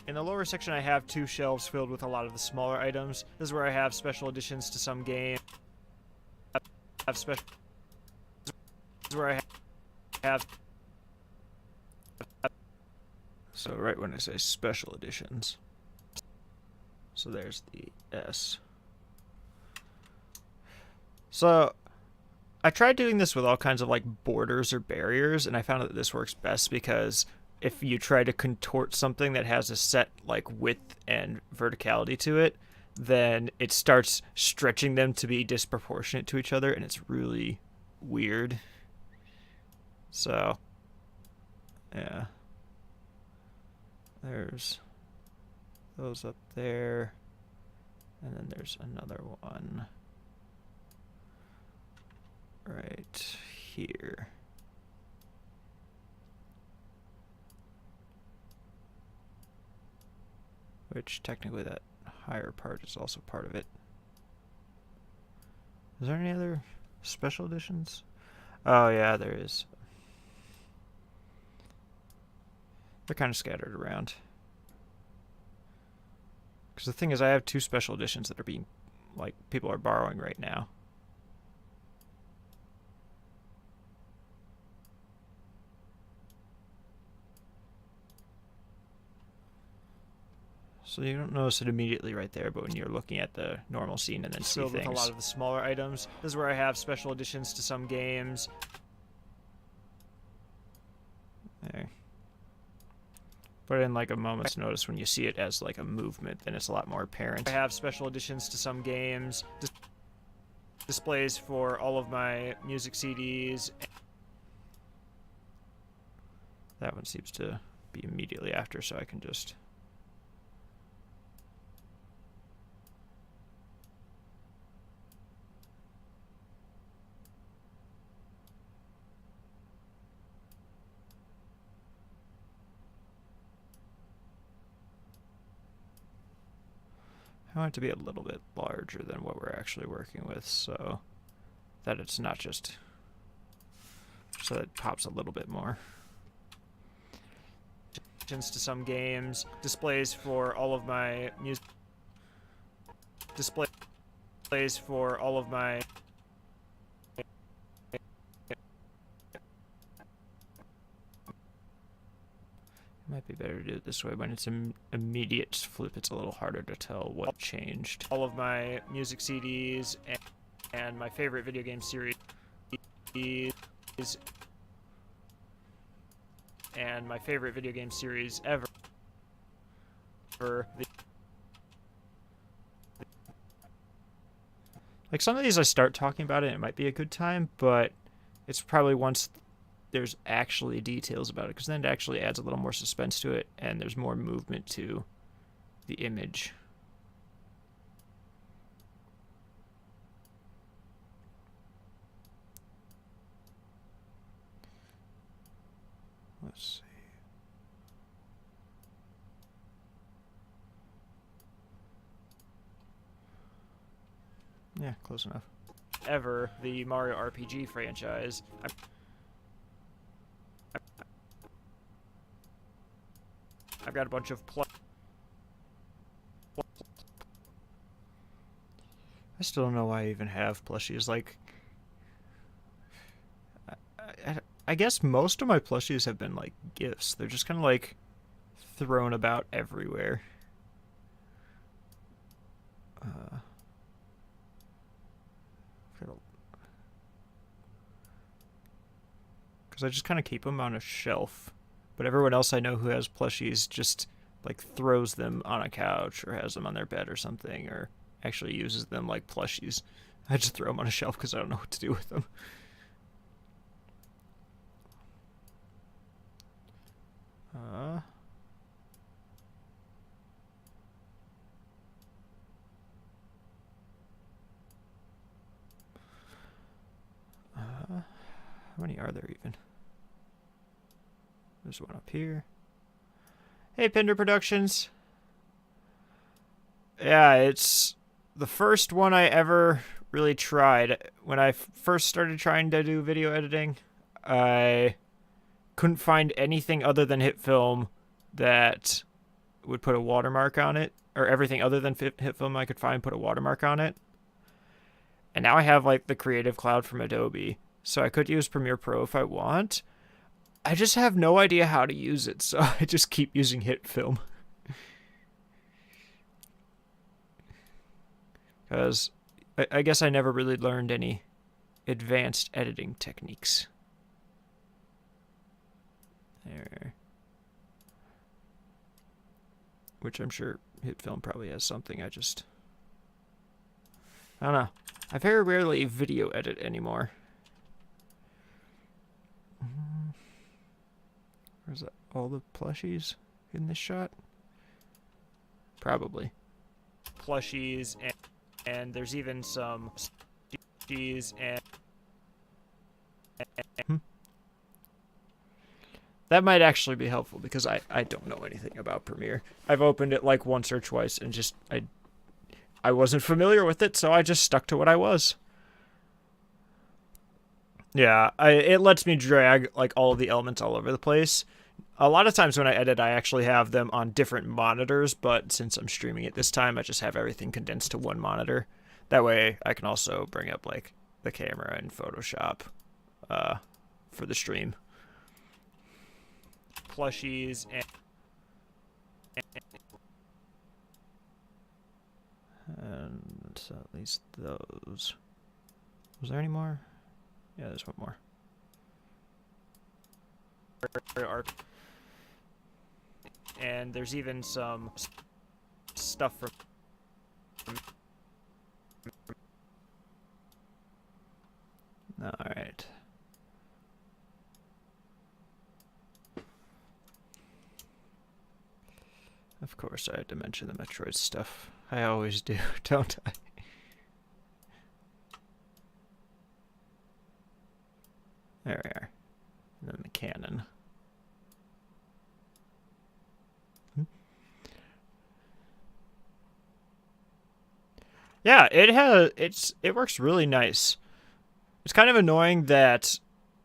In the lower section I have 2 shelves filled with a lot of the smaller items. This is where I have special editions to some games. This is where I have so right when I say special editions. So there's the S. So I tried doing this with all kinds of like borders or barriers, and I found that this works best because if you try to contort something that has a set like width and verticality to it, then it starts stretching them to be disproportionate to each other, and it's really weird. So yeah, there's those up there, and then there's another one right here. Which technically that higher part is also part of it. Is there any other special editions? Oh yeah, there is. They're kind of scattered around. Because the thing is, I have 2 special editions that are being, like, people are borrowing right now. So you don't notice it immediately right there, but when you're looking at the normal scene and then see things. With a lot of the smaller items. This is where I have special editions to some games. There. But in like a moment's notice, when you see it as like a movement, then it's a lot more apparent. I have special editions to some games, displays for all of my music CDs. That one seems to be immediately after, so I can just... I want it to be a little bit larger than what we're actually working with, so that it's not just... so that it pops a little bit more. To some games, displays for all of my music... displays for all of my... Might be better to do it this way. When it's an immediate flip, it's a little harder to tell what changed. All of my music CDs and my favorite video game series and my favorite video game series ever. Like some of these I start talking about it, it might be a good time, but it's probably once there's actually details about it, because then it actually adds a little more suspense to it, and there's more movement to the image. Let's see. Yeah, close enough. Ever, the Mario RPG franchise. I've got a bunch of I still don't know why I even have plushies. Like, I guess most of my plushies have been like gifts. They're just kind of like thrown about everywhere. Because I just kind of keep them on a shelf. But everyone else I know who has plushies just like throws them on a couch or has them on their bed or something, or actually uses them like plushies. I just throw them on a shelf because I don't know what to do with them. How many are there even? There's one up here. Hey, Pinder Productions. Yeah, it's the first one I ever really tried. When I first started trying to do video editing, I couldn't find anything other than HitFilm that would put a watermark on it, or everything other than HitFilm I could find put a watermark on it. And now I have like the Creative Cloud from Adobe, so I could use Premiere Pro if I want. I just have no idea how to use it, so I just keep using HitFilm. Because I guess I never really learned any advanced editing techniques. There. Which I'm sure HitFilm probably has something, I don't know. I very rarely video edit anymore. Where's that? All the plushies in this shot? Probably. Plushies, and there's even some plushies and... That might actually be helpful because I don't know anything about Premiere. I've opened it like once or twice and just I wasn't familiar with it, so I just stuck to what I was. Yeah, it lets me drag like all of the elements all over the place. A lot of times when I edit, I actually have them on different monitors, but since I'm streaming it this time, I just have everything condensed to one monitor. That way, I can also bring up like the camera and Photoshop for the stream. Plushies and so at least those. Was there any more? Yeah, there's one more. And there's even some stuff from... Alright. Of course I had to mention the Metroid stuff. I always do, don't I? There we are. And then the cannon. Yeah, it works really nice. It's kind of annoying that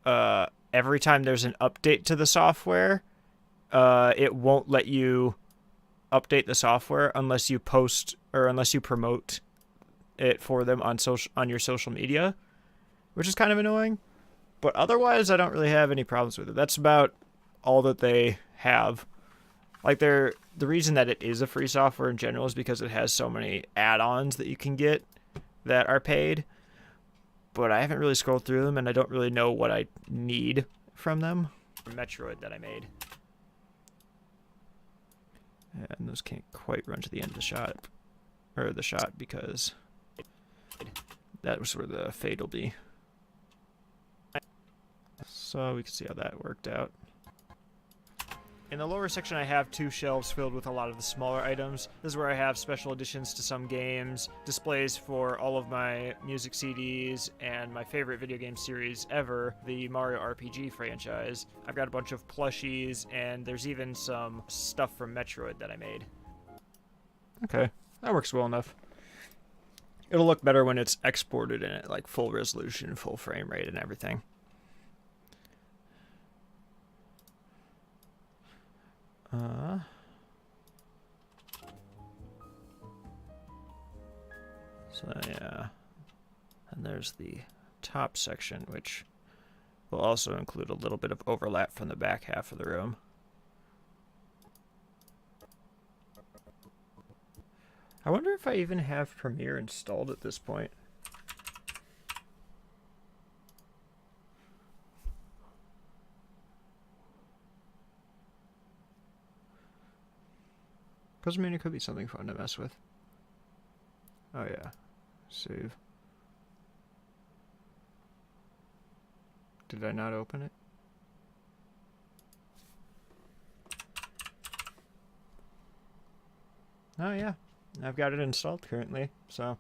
every time there's an update to the software, it won't let you update the software unless you post or unless you promote it for them on your social media, which is kind of annoying. But otherwise, I don't really have any problems with it. That's about all that they have. Like, the reason that it is a free software in general is because it has so many add-ons that you can get that are paid. But I haven't really scrolled through them, and I don't really know what I need from them. Metroid that I made. And those can't quite run to the end of the shot. Or the shot, because that was where the fade will be. So we can see how that worked out. In the lower section, I have two shelves filled with a lot of the smaller items. This is where I have special editions to some games, displays for all of my music CDs, and my favorite video game series ever, the Mario RPG franchise. I've got a bunch of plushies, and there's even some stuff from Metroid that I made. Okay, that works well enough. It'll look better when it's exported in it, like full resolution, full frame rate, and everything. So yeah, and there's the top section, which will also include a little bit of overlap from the back half of the room. I wonder if I even have Premiere installed at this point. Because I mean, it could be something fun to mess with. Oh yeah, save. Did I not open it? Oh yeah, I've got it installed currently, so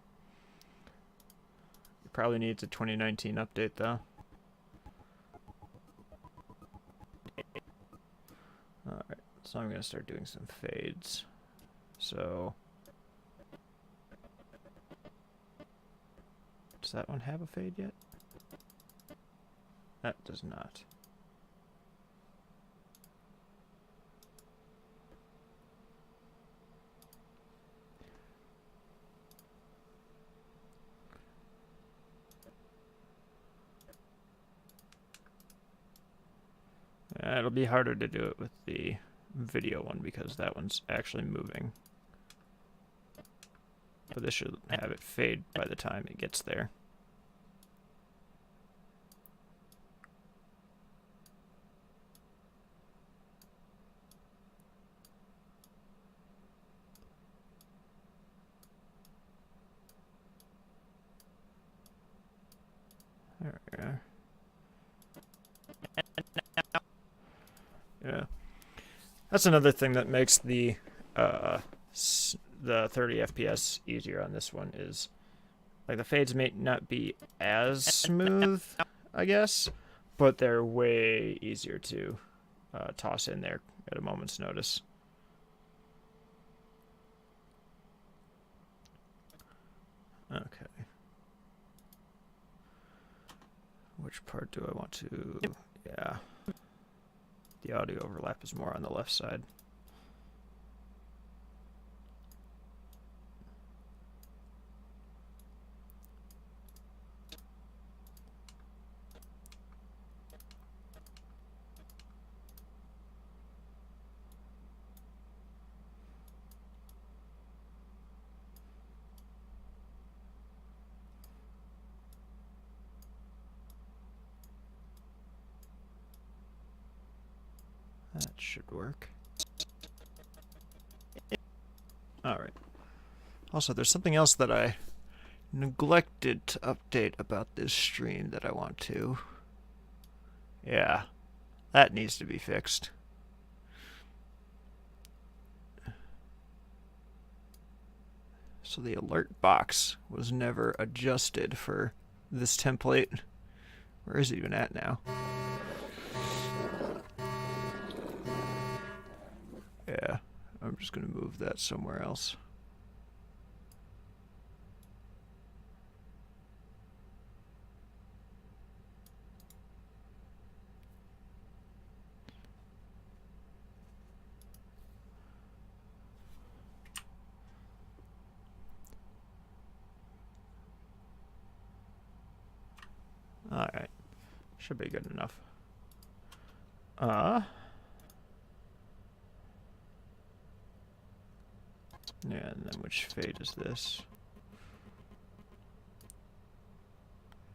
it probably needs a 2019 update though. Alright, so I'm gonna start doing some fades. So does that one have a fade yet? That does not. It'll be harder to do it with the video one because that one's actually moving. But this should have it fade by the time it gets there. There we are. Yeah, that's another thing that makes the 30 FPS easier on this one is like the fades may not be as smooth, I guess, but they're way easier to toss in there at a moment's notice. Okay. Which part do I want to? Yeah. The audio overlap is more on the left side. That should work. Alright. Also, there's something else that I neglected to update about this stream that I want to. Yeah, that needs to be fixed. So the alert box was never adjusted for this template. Where is it even at now? Yeah, I'm just going to move that somewhere else. Alright, should be good enough. Yeah, and then which fade is this?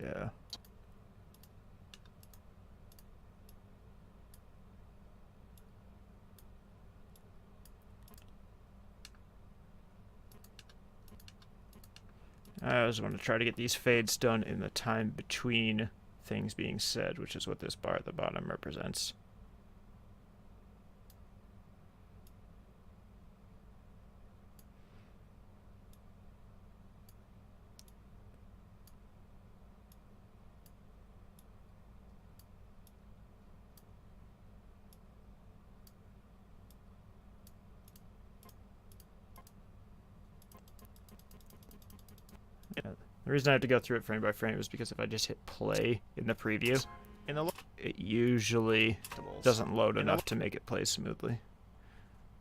Yeah. I always want to try to get these fades done in the time between things being said, which is what this bar at the bottom represents. Yeah. The reason I have to go through it frame by frame is because if I just hit play in the preview, it usually doesn't load enough to make it play smoothly.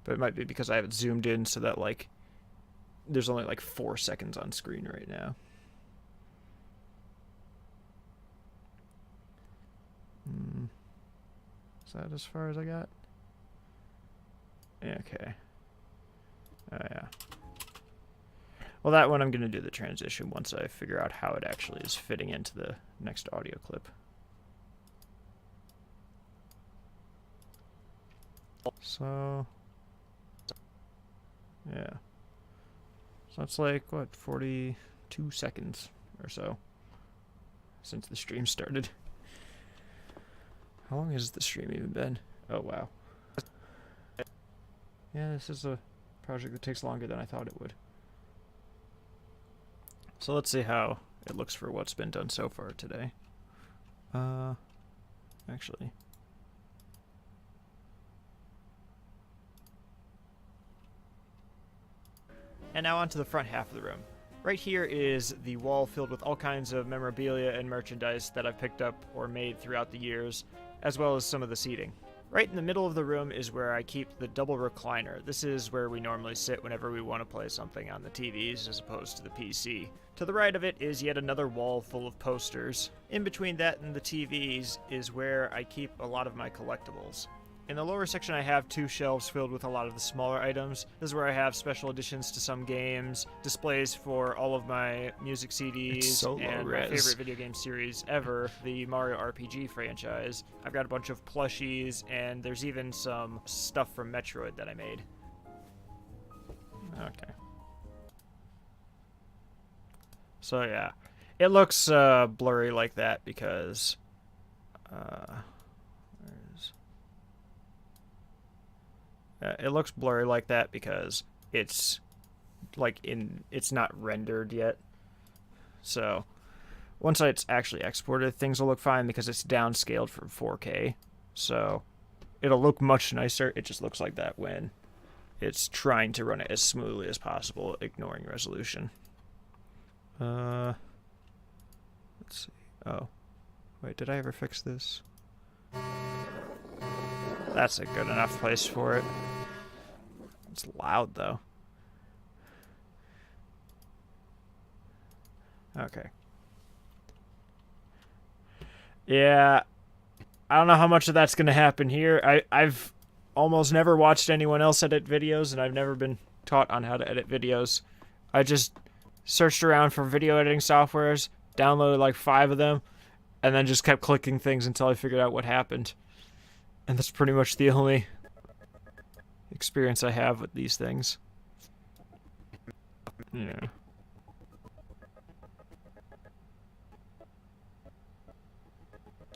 But it might be because I have it zoomed in so that like there's only like 4 seconds on screen right now. that as far as I got? Yeah, okay. Oh, yeah. Well, that one I'm going to do the transition once I figure out how it actually is fitting into the next audio clip. So, yeah. So that's like, what, 42 seconds or so since the stream started. How long has the stream even been? Oh, wow. Yeah, this is a project that takes longer than I thought it would. So let's see how it looks for what's been done so far today. Actually. And now onto the front half of the room. Right here is the wall filled with all kinds of memorabilia and merchandise that I've picked up or made throughout the years, as well as some of the seating. Right in the middle of the room is where I keep the double recliner. This is where we normally sit whenever we want to play something on the TVs as opposed to the PC. To the right of it is yet another wall full of posters. In between that and the TVs is where I keep a lot of my collectibles. In the lower section I have 2 shelves filled with a lot of the smaller items. This is where I have special editions to some games, displays for all of my music CDs, and my favorite video game series ever, the Mario RPG franchise. I've got a bunch of plushies, and there's even some stuff from Metroid that I made. Okay. So yeah, it looks blurry like that because it looks blurry like that because it's it's not rendered yet. So once it's actually exported, things will look fine because it's downscaled from 4K. So it'll look much nicer. It just looks like that when it's trying to run it as smoothly as possible, ignoring resolution. Let's see. Oh. Wait, did I ever fix this? That's a good enough place for it. It's loud, though. Okay. Yeah. I don't know how much of that's going to happen here. I've almost never watched anyone else edit videos, and I've never been taught on how to edit videos. I just searched around for video editing softwares, downloaded like 5 of them, and then just kept clicking things until I figured out what happened. And that's pretty much the only experience I have with these things. Yeah.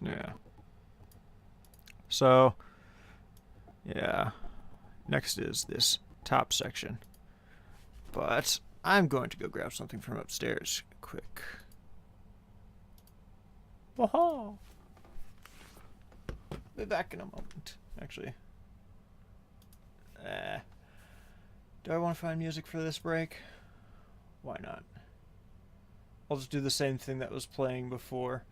Yeah. So, yeah. Next is this top section. But I'm going to go grab something from upstairs quick. Whoa! Be back in a moment, actually. Do I want to find music for this break? Why not? I'll just do the same thing that was playing before.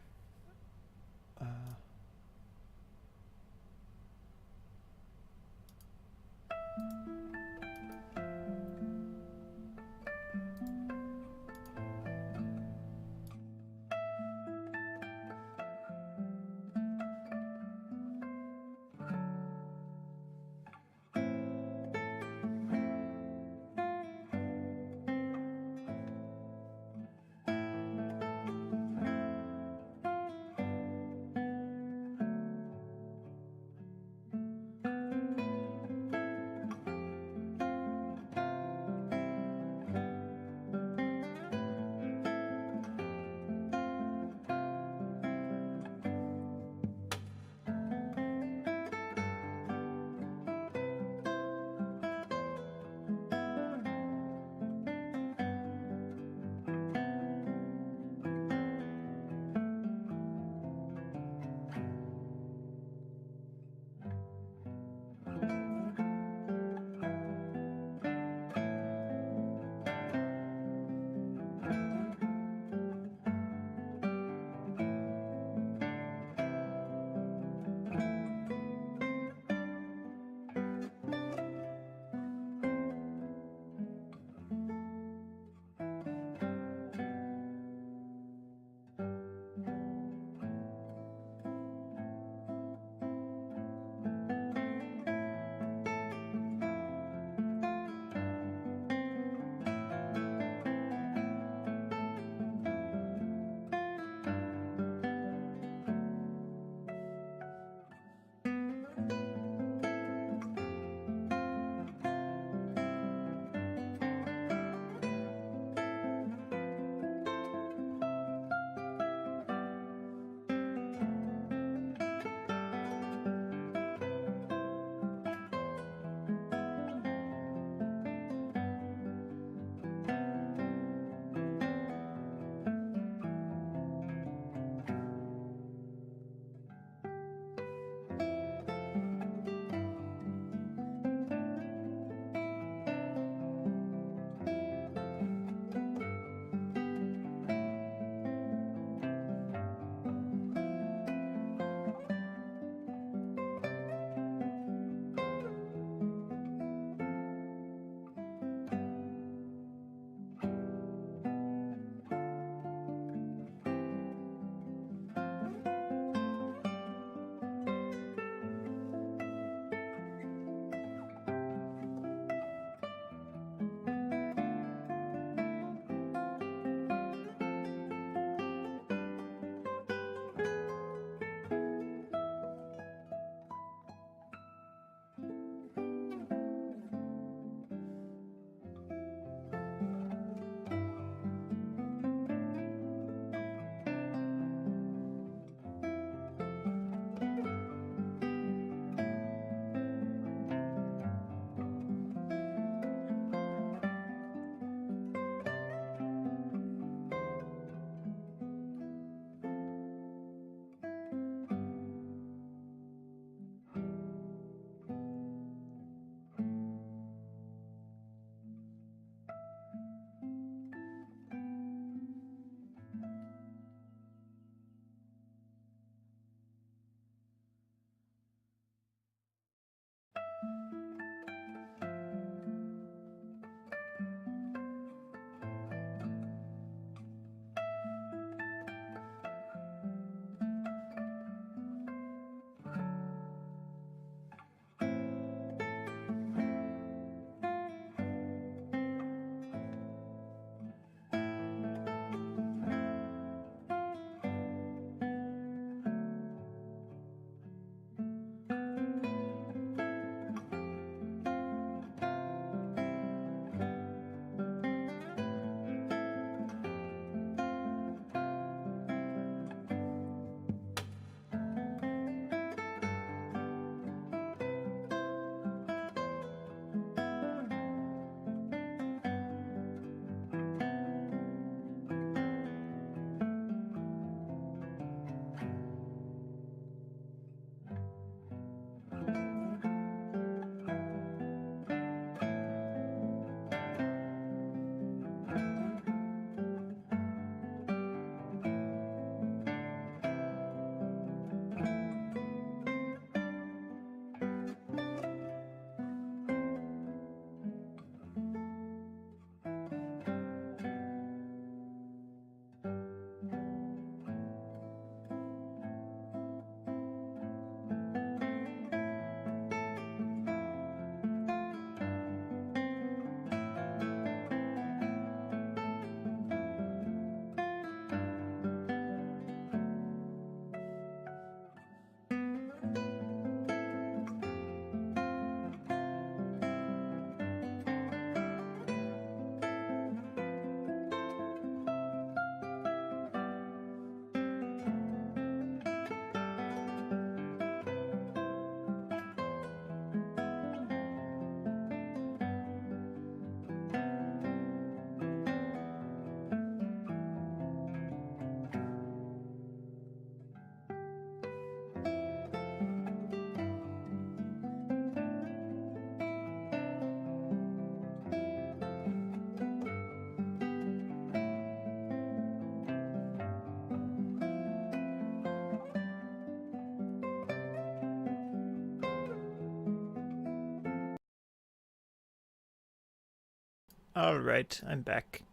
Alright, I'm back.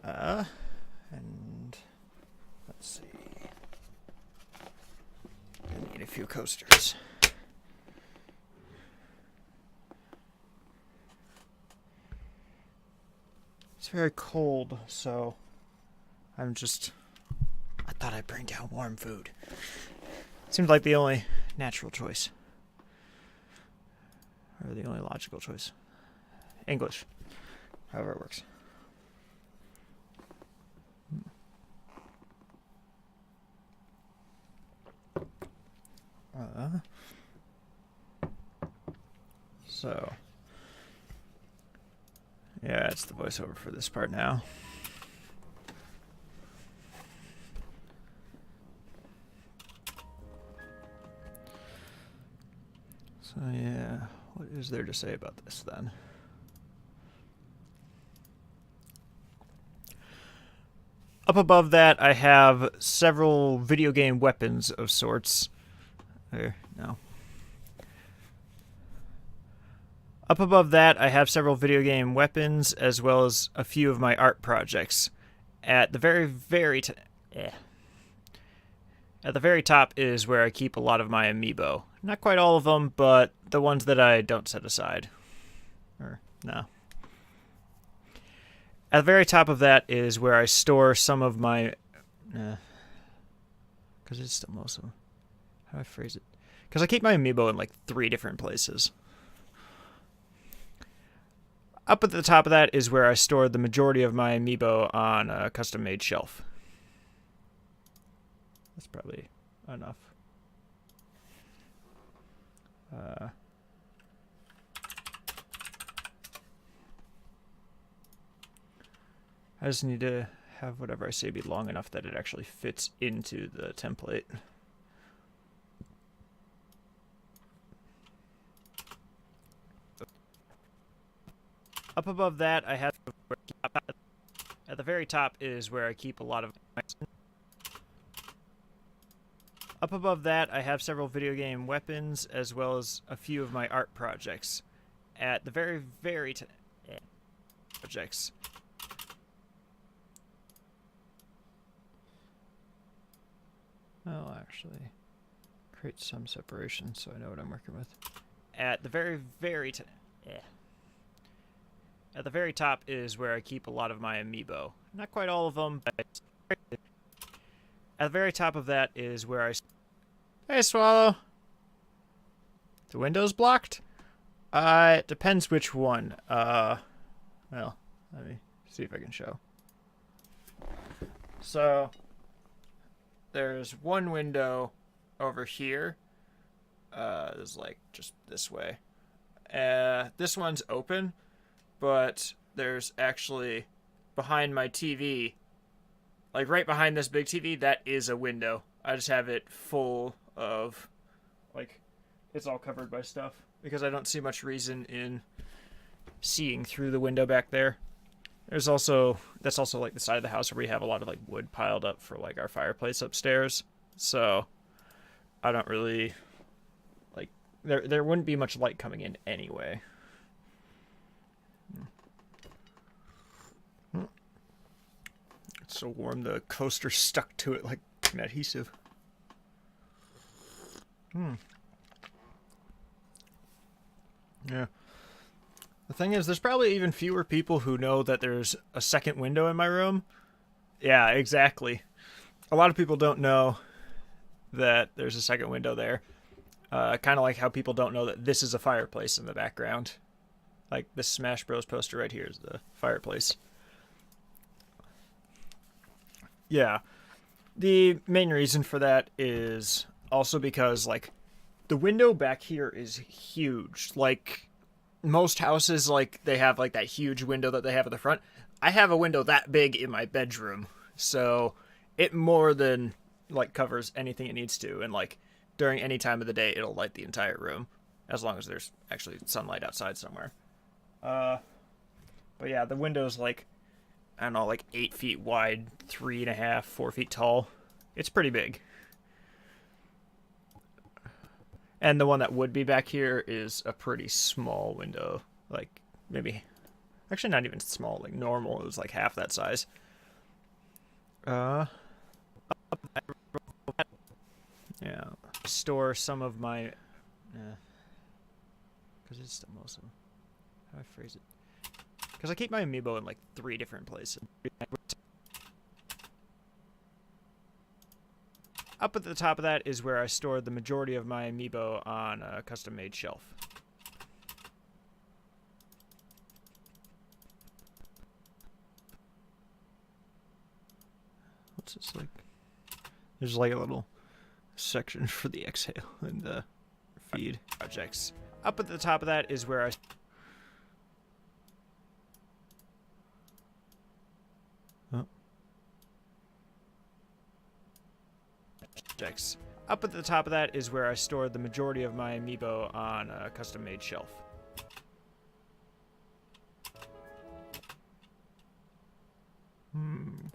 And let's see. I need a few coasters. It's very cold, so I thought I'd bring down warm food. Seems like the only natural choice. Or the only logical choice. English. However it works. So. Yeah, it's the voiceover for this part now. So yeah, what is there to say about this then? Up above that, I have several video game weapons of sorts. There, no. Up above that, I have several video game weapons, as well as a few of my art projects. At the very top is where I keep a lot of my amiibo. Not quite all of them, but the ones that I don't set aside. Or, no. At the very top of that is where I store some of my... Because it's still most of them. How do I phrase it? Because I keep my amiibo in like 3 different places. Up at the top of that is where I store the majority of my amiibo on a custom-made shelf. That's probably enough. I just need to have whatever I say be long enough that it actually fits into the template. Up above that, I have... At the very top is where I keep a lot of... Up above that, I have several video game weapons, as well as a few of my art projects. At the very projects. I'll actually create some separation so I know what I'm working with. At the At the very top is where I keep a lot of my amiibo. Not quite all of them, but... At the very top of that is where I... Hey, Swallow! The window's blocked? It depends which one. Well, let me see if I can show. So, there's one window over here. There's like just this way. This one's open, but there's actually behind my TV, like right behind this big TV, that is a window. I just have it full of, like, it's all covered by stuff because I don't see much reason in seeing through the window back there. There's also, that's also like the side of the house where we have a lot of like wood piled up for like our fireplace upstairs. So I don't really, like, there wouldn't be much light coming in anyway. It's so warm, the coaster stuck to it like an adhesive. Yeah. The thing is, there's probably even fewer people who know that there's a second window in my room. Yeah, exactly. A lot of people don't know that there's a second window there. Kind of like how people don't know that this is a fireplace in the background. Like this Smash Bros. Poster right here is the fireplace. Yeah. The main reason for that is also because, like, the window back here is huge. Like, most houses, like, they have, like, that huge window that they have at the front. I have a window that big in my bedroom, so it more than, like, covers anything it needs to. And, like, during any time of the day, it'll light the entire room, as long as there's actually sunlight outside somewhere. But yeah, the window's, like, I don't know, like 8 feet wide, 3.5, 4 feet tall. It's pretty big. And the one that would be back here is a pretty small window. Like, maybe Actually, not even small, like normal. It was like half that size. Yeah. Store some of my... Because it's still most of them. How do I phrase it? Because I keep my amiibo in like 3 different places. Up at the top of that is where I store the majority of my amiibo on a custom-made shelf. What's this like? There's like a little section for the exhale and the feed projects. Up at the top of that is where I... Up at the top of that is where I store the majority of my amiibo on a custom-made shelf.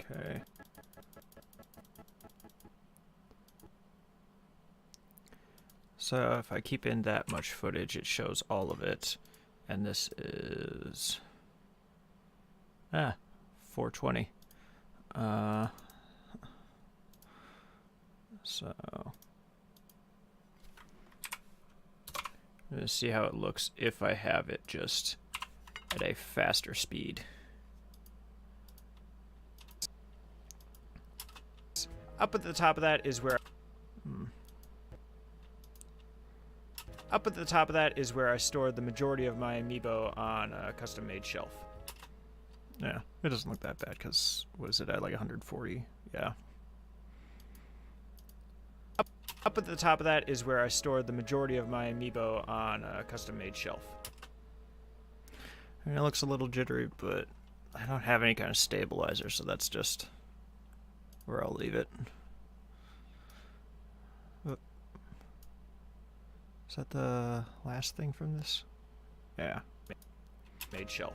Okay. So if I keep in that much footage, it shows all of it. And this is... 420. So... I'm going to see how it looks if I have it just at a faster speed. Up at the top of that is where... Up at the top of that is where I store the majority of my amiibo on a custom-made shelf. Yeah, it doesn't look that bad because, what is it, at like 140? Yeah. Up at the top of that is where I store the majority of my amiibo on a custom-made shelf. I mean, it looks a little jittery, but I don't have any kind of stabilizer, so that's just where I'll leave it. Is that the last thing from this? Yeah. Made shelf.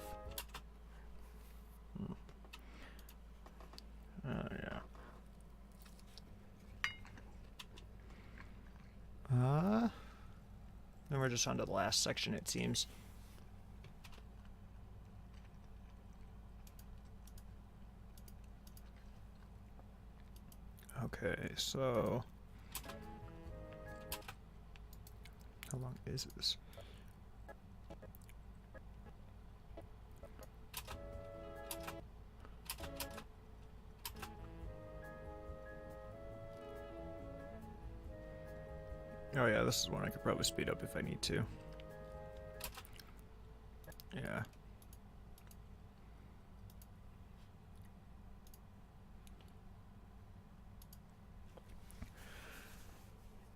Yeah. Then we're just on to the last section, it seems. Okay, so... How long is this? Oh yeah, this is one I could probably speed up if I need to. Yeah.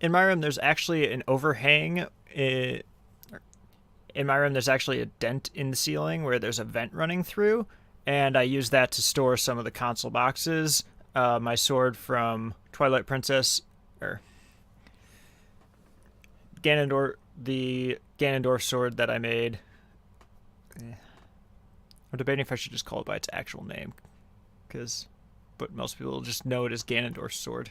In my room, there's actually an overhang. In my room, there's actually a dent in the ceiling where there's a vent running through, and I use that to store some of the console boxes. My sword from Twilight Princess, or Ganondorf, the Ganondorf sword that I made. I'm debating if I should just call it by its actual name, but most people just know it as Ganondorf's sword.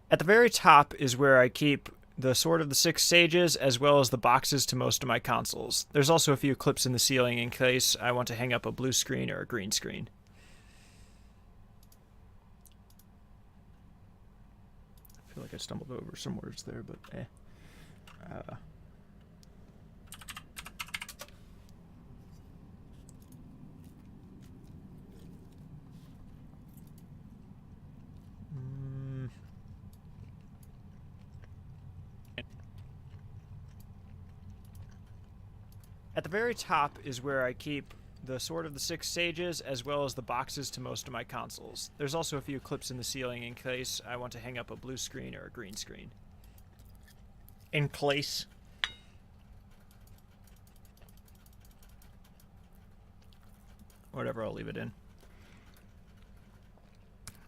At the very top is where I keep the Sword of the Six Sages, as well as the boxes to most of my consoles. There's also a few clips in the ceiling in case I want to hang up a blue screen or a green screen. I feel like I stumbled over some words there, but eh. At the very top is where I keep the Sword of the Six Sages, as well as the boxes to most of my consoles. There's also a few clips in the ceiling in case I want to hang up a blue screen or a green screen. In place. Whatever, I'll leave it in.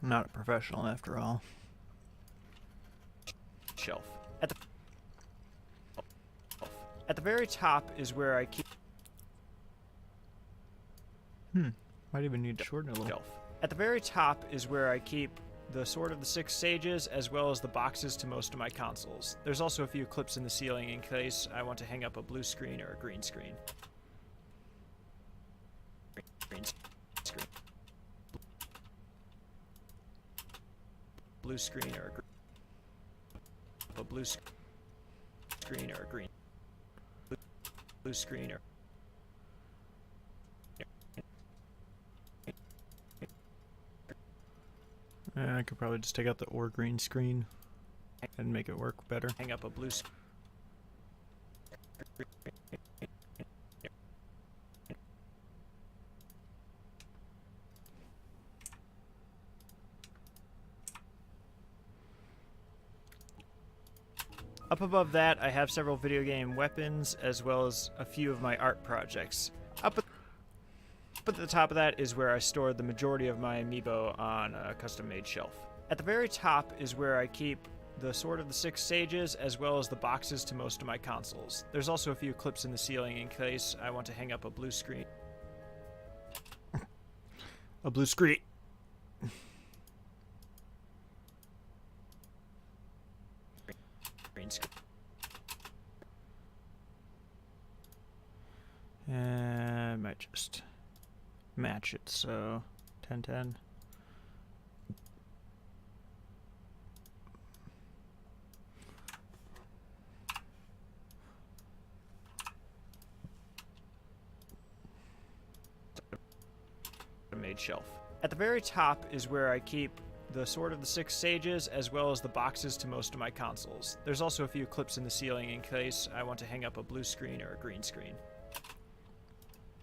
I'm not a professional after all. Shelf. At the very top is where I keep... Might even need to shorten it a little. At the very top is where I keep the Sword of the Six Sages as well as the boxes to most of my consoles. There's also a few clips in the ceiling in case I want to hang up a blue screen or a green screen. Green screen. Blue screen or a blue screen or a green. Blue screen or I could probably just take out the or green screen and make it work better. Hang up a blue screen. Up above that, I have several video game weapons as well as a few of my art projects. Up at the top of that is where I stored the majority of my amiibo on a custom-made shelf. At the very top is where I keep the Sword of the Six Sages as well as the boxes to most of my consoles. There's also a few clips in the ceiling in case I want to hang up a blue screen. A blue screen. Green screen. I might just match it, so 10-10. Made shelf. At the very top is where I keep the Sword of the Six Sages as well as the boxes to most of my consoles. There's also a few clips in the ceiling in case I want to hang up a blue screen or a green screen.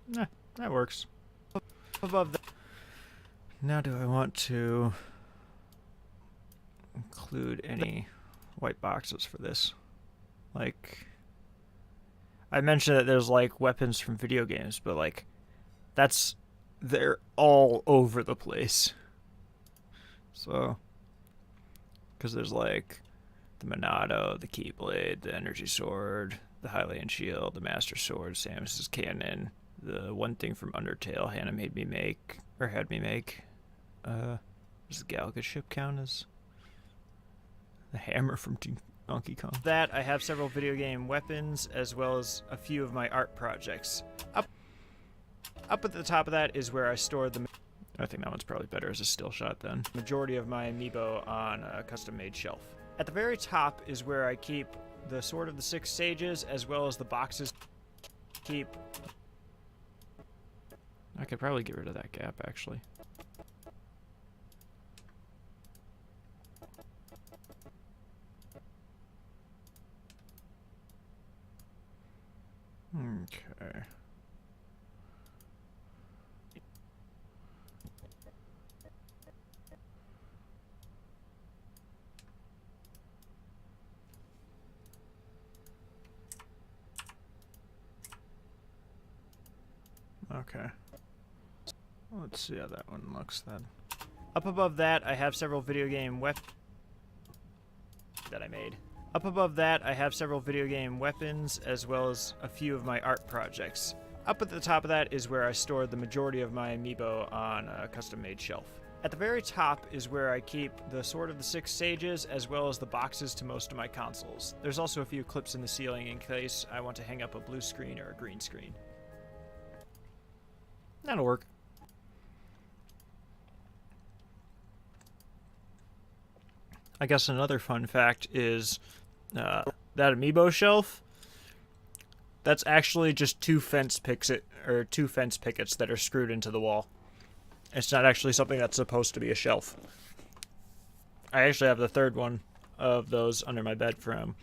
That works. Above that. Now do I want to include any white boxes for this? Like, I mentioned that there's like weapons from video games, but like they're all over the place. So, because there's like the Monado, the Keyblade, the Energy Sword, the Hylian Shield, the Master Sword, Samus's Cannon, the one thing from Undertale Hannah had me make. Does the Galaga ship count as the hammer from Donkey Kong? That I have several video game weapons as well as a few of my art projects. Up at the top of that is where I stored the... I think that one's probably better as a still shot then. Majority of my amiibo on a custom-made shelf. At the very top is where I keep the Sword of the Six Sages as well as the boxes. I could probably get rid of that gap, actually. Okay. Okay. Let's see how that one looks then. Up above that, I have several video game weapons that I made. Up above that, I have several video game weapons as well as a few of my art projects. Up at the top of that is where I stored the majority of my amiibo on a custom-made shelf. At the very top is where I keep the Sword of the Six Sages as well as the boxes to most of my consoles. There's also a few clips in the ceiling in case I want to hang up a blue screen or a green screen. That'll work. I guess another fun fact is that amiibo shelf, that's actually just two fence pickets that are screwed into the wall. It's not actually something that's supposed to be a shelf. I actually have the third one of those under my bed from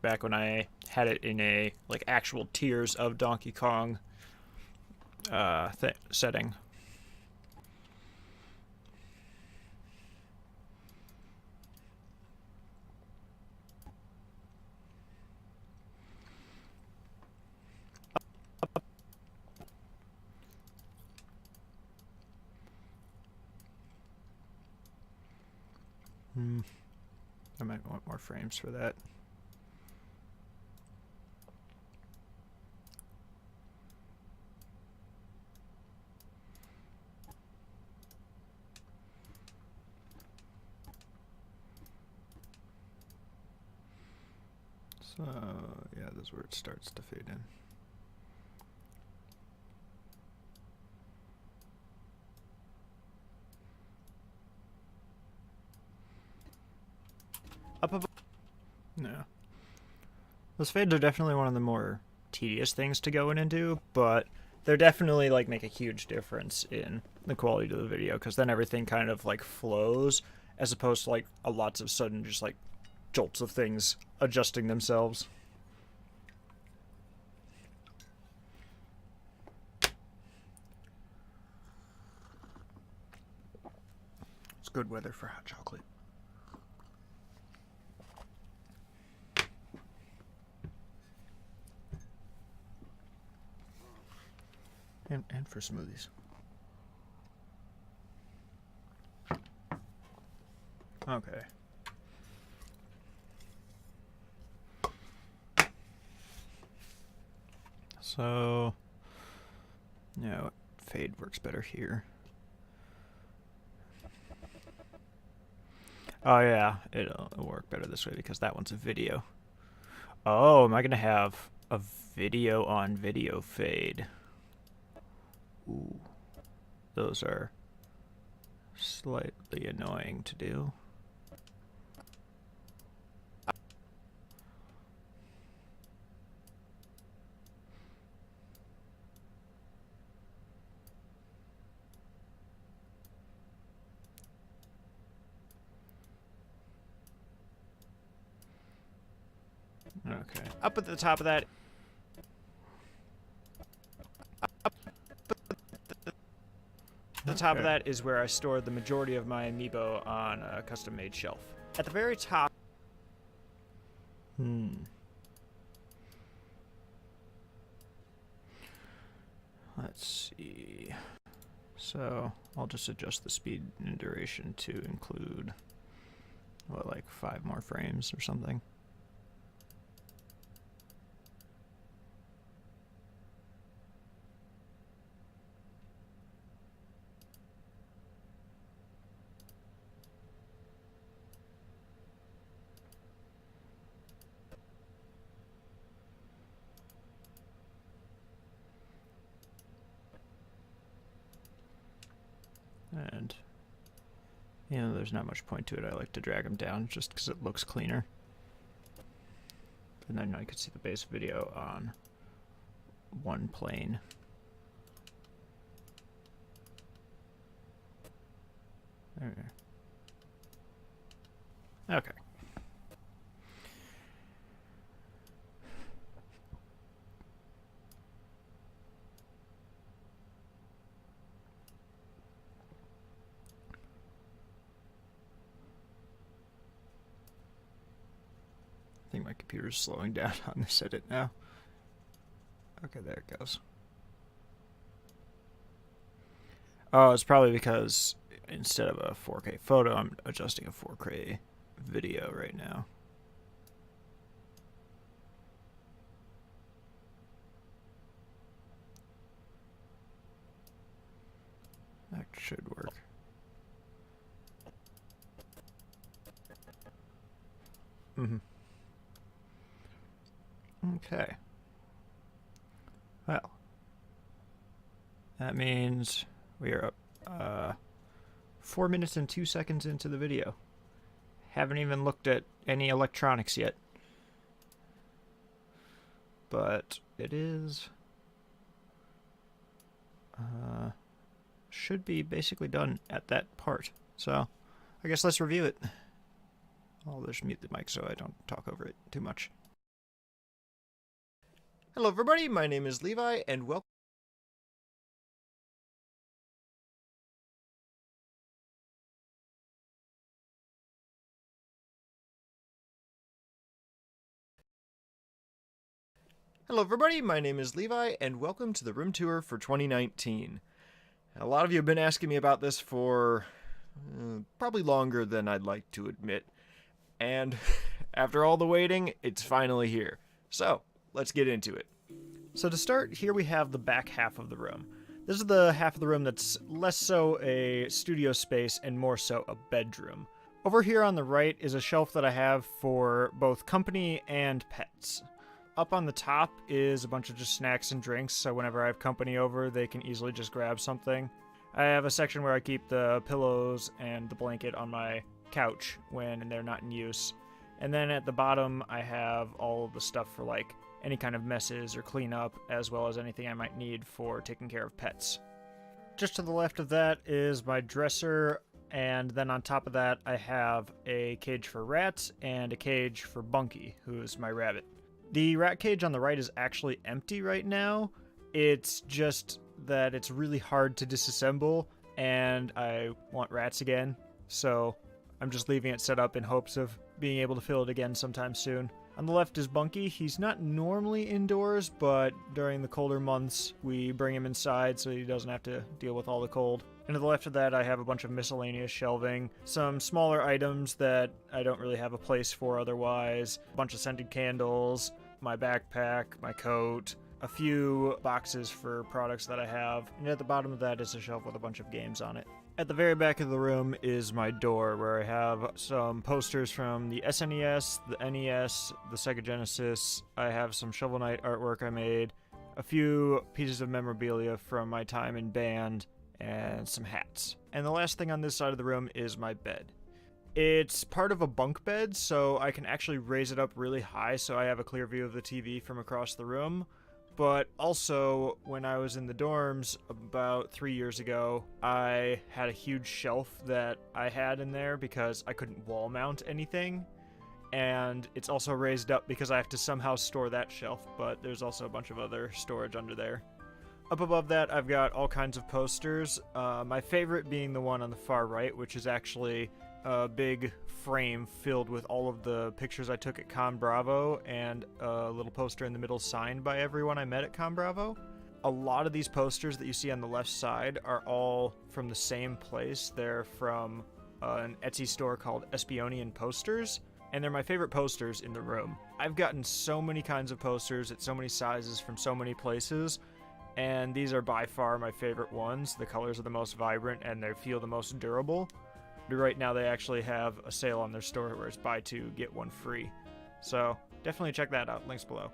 back when I had it in a like actual tiers of Donkey Kong setting. I might want more frames for that. So, yeah, this is where it starts to fade in. Up above. No. Those fades are definitely one of the more tedious things to go in and do, but they're definitely like make a huge difference in the quality of the video, because then everything kind of like flows, as opposed to like a lots of sudden just like jolts of things adjusting themselves. It's good weather for hot chocolate. And for smoothies. Okay. So, yeah, fade works better here. Oh yeah, it'll work better this way because that one's a video. Oh, am I gonna have a video on video fade? Ooh, those are slightly annoying to do. Okay, up at the top of that. The top of that is where I store the majority of my amiibo on a custom-made shelf. At the very top... Let's see... So, I'll just adjust the speed and duration to include, what, like 5 more frames or something? And, you know, there's not much point to it. I like to drag them down just because it looks cleaner. And then I could see the base video on one plane. There. Okay. I think my computer's slowing down on this edit now. Okay, there it goes. Oh, it's probably because instead of a 4K photo, I'm adjusting a 4K video right now. That should work. Okay. Well, that means we are 4 minutes and 2 seconds into the video. Haven't even looked at any electronics yet. But it is... should be basically done at that part. So, I guess let's review it. I'll just mute the mic so I don't talk over it too much. Hello everybody, my name is Levi, and welcome. Hello everybody, my name is Levi, and welcome to the room tour for 2019. A lot of you have been asking me about this for probably longer than I'd like to admit, and after all the waiting, it's finally here. So, let's get into it. So to start, here we have the back half of the room. This is the half of the room that's less so a studio space and more so a bedroom. Over here on the right is a shelf that I have for both company and pets. Up on the top is a bunch of just snacks and drinks, so whenever I have company over, they can easily just grab something. I have a section where I keep the pillows and the blanket on my couch when they're not in use. And then at the bottom, I have all of the stuff for like any kind of messes or cleanup, as well as anything I might need for taking care of pets. Just to the left of that is my dresser, and then on top of that, I have a cage for rats and a cage for Bunky, who is my rabbit. The rat cage on the right is actually empty right now. It's just that it's really hard to disassemble, and I want rats again, so I'm just leaving it set up in hopes of being able to fill it again sometime soon. On the left is Bunky. He's not normally indoors, but during the colder months, we bring him inside so he doesn't have to deal with all the cold. And to the left of that, I have a bunch of miscellaneous shelving, some smaller items that I don't really have a place for otherwise, a bunch of scented candles, my backpack, my coat, a few boxes for products that I have, and at the bottom of that is a shelf with a bunch of games on it. At the very back of the room is my door, where I have some posters from the SNES, the NES, the Sega Genesis. I have some Shovel Knight artwork I made, a few pieces of memorabilia from my time in band, and some hats. And the last thing on this side of the room is my bed. It's part of a bunk bed, so I can actually raise it up really high so I have a clear view of the TV from across the room. But also, when I was in the dorms about 3 years ago, I had a huge shelf that I had in there because I couldn't wall mount anything. And it's also raised up because I have to somehow store that shelf, but there's also a bunch of other storage under there. Up above that, I've got all kinds of posters, my favorite being the one on the far right, which is actually a big frame filled with all of the pictures I took at Con Bravo and a little poster in the middle signed by everyone I met at Con Bravo. A lot of these posters that you see on the left side are all from the same place. They're from an Etsy store called Espionian Posters, and they're my favorite posters in the room. I've gotten so many kinds of posters at so many sizes from so many places, and these are by far my favorite ones. The colors are the most vibrant and they feel the most durable. Right now they actually have a sale on their store where it's buy two, get one free. So definitely check that out, links below.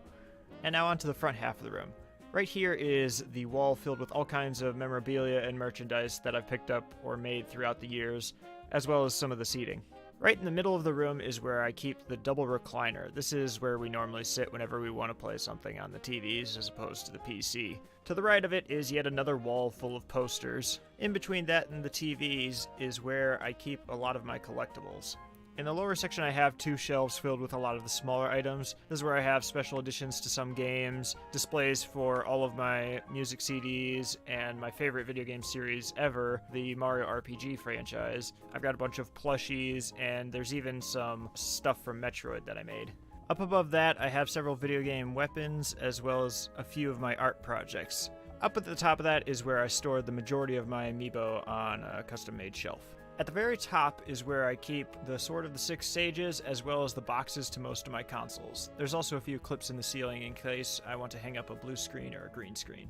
And now onto the front half of the room. Right here is the wall filled with all kinds of memorabilia and merchandise that I've picked up or made throughout the years, as well as some of the seating. Right in the middle of the room is where I keep the double recliner. This is where we normally sit whenever we want to play something on the TVs as opposed to the PC. To the right of it is yet another wall full of posters. In between that and the TVs is where I keep a lot of my collectibles. In the lower section I have two shelves filled with a lot of the smaller items. This is where I have special editions to some games, displays for all of my music CDs, and my favorite video game series ever, the Mario RPG franchise. I've got a bunch of plushies, and there's even some stuff from Metroid that I made. Up above that, I have several video game weapons, as well as a few of my art projects. Up at the top of that is where I store the majority of my amiibo on a custom-made shelf. At the very top is where I keep the Sword of the Six Sages, as well as the boxes to most of my consoles. There's also a few clips in the ceiling in case I want to hang up a blue screen or a green screen.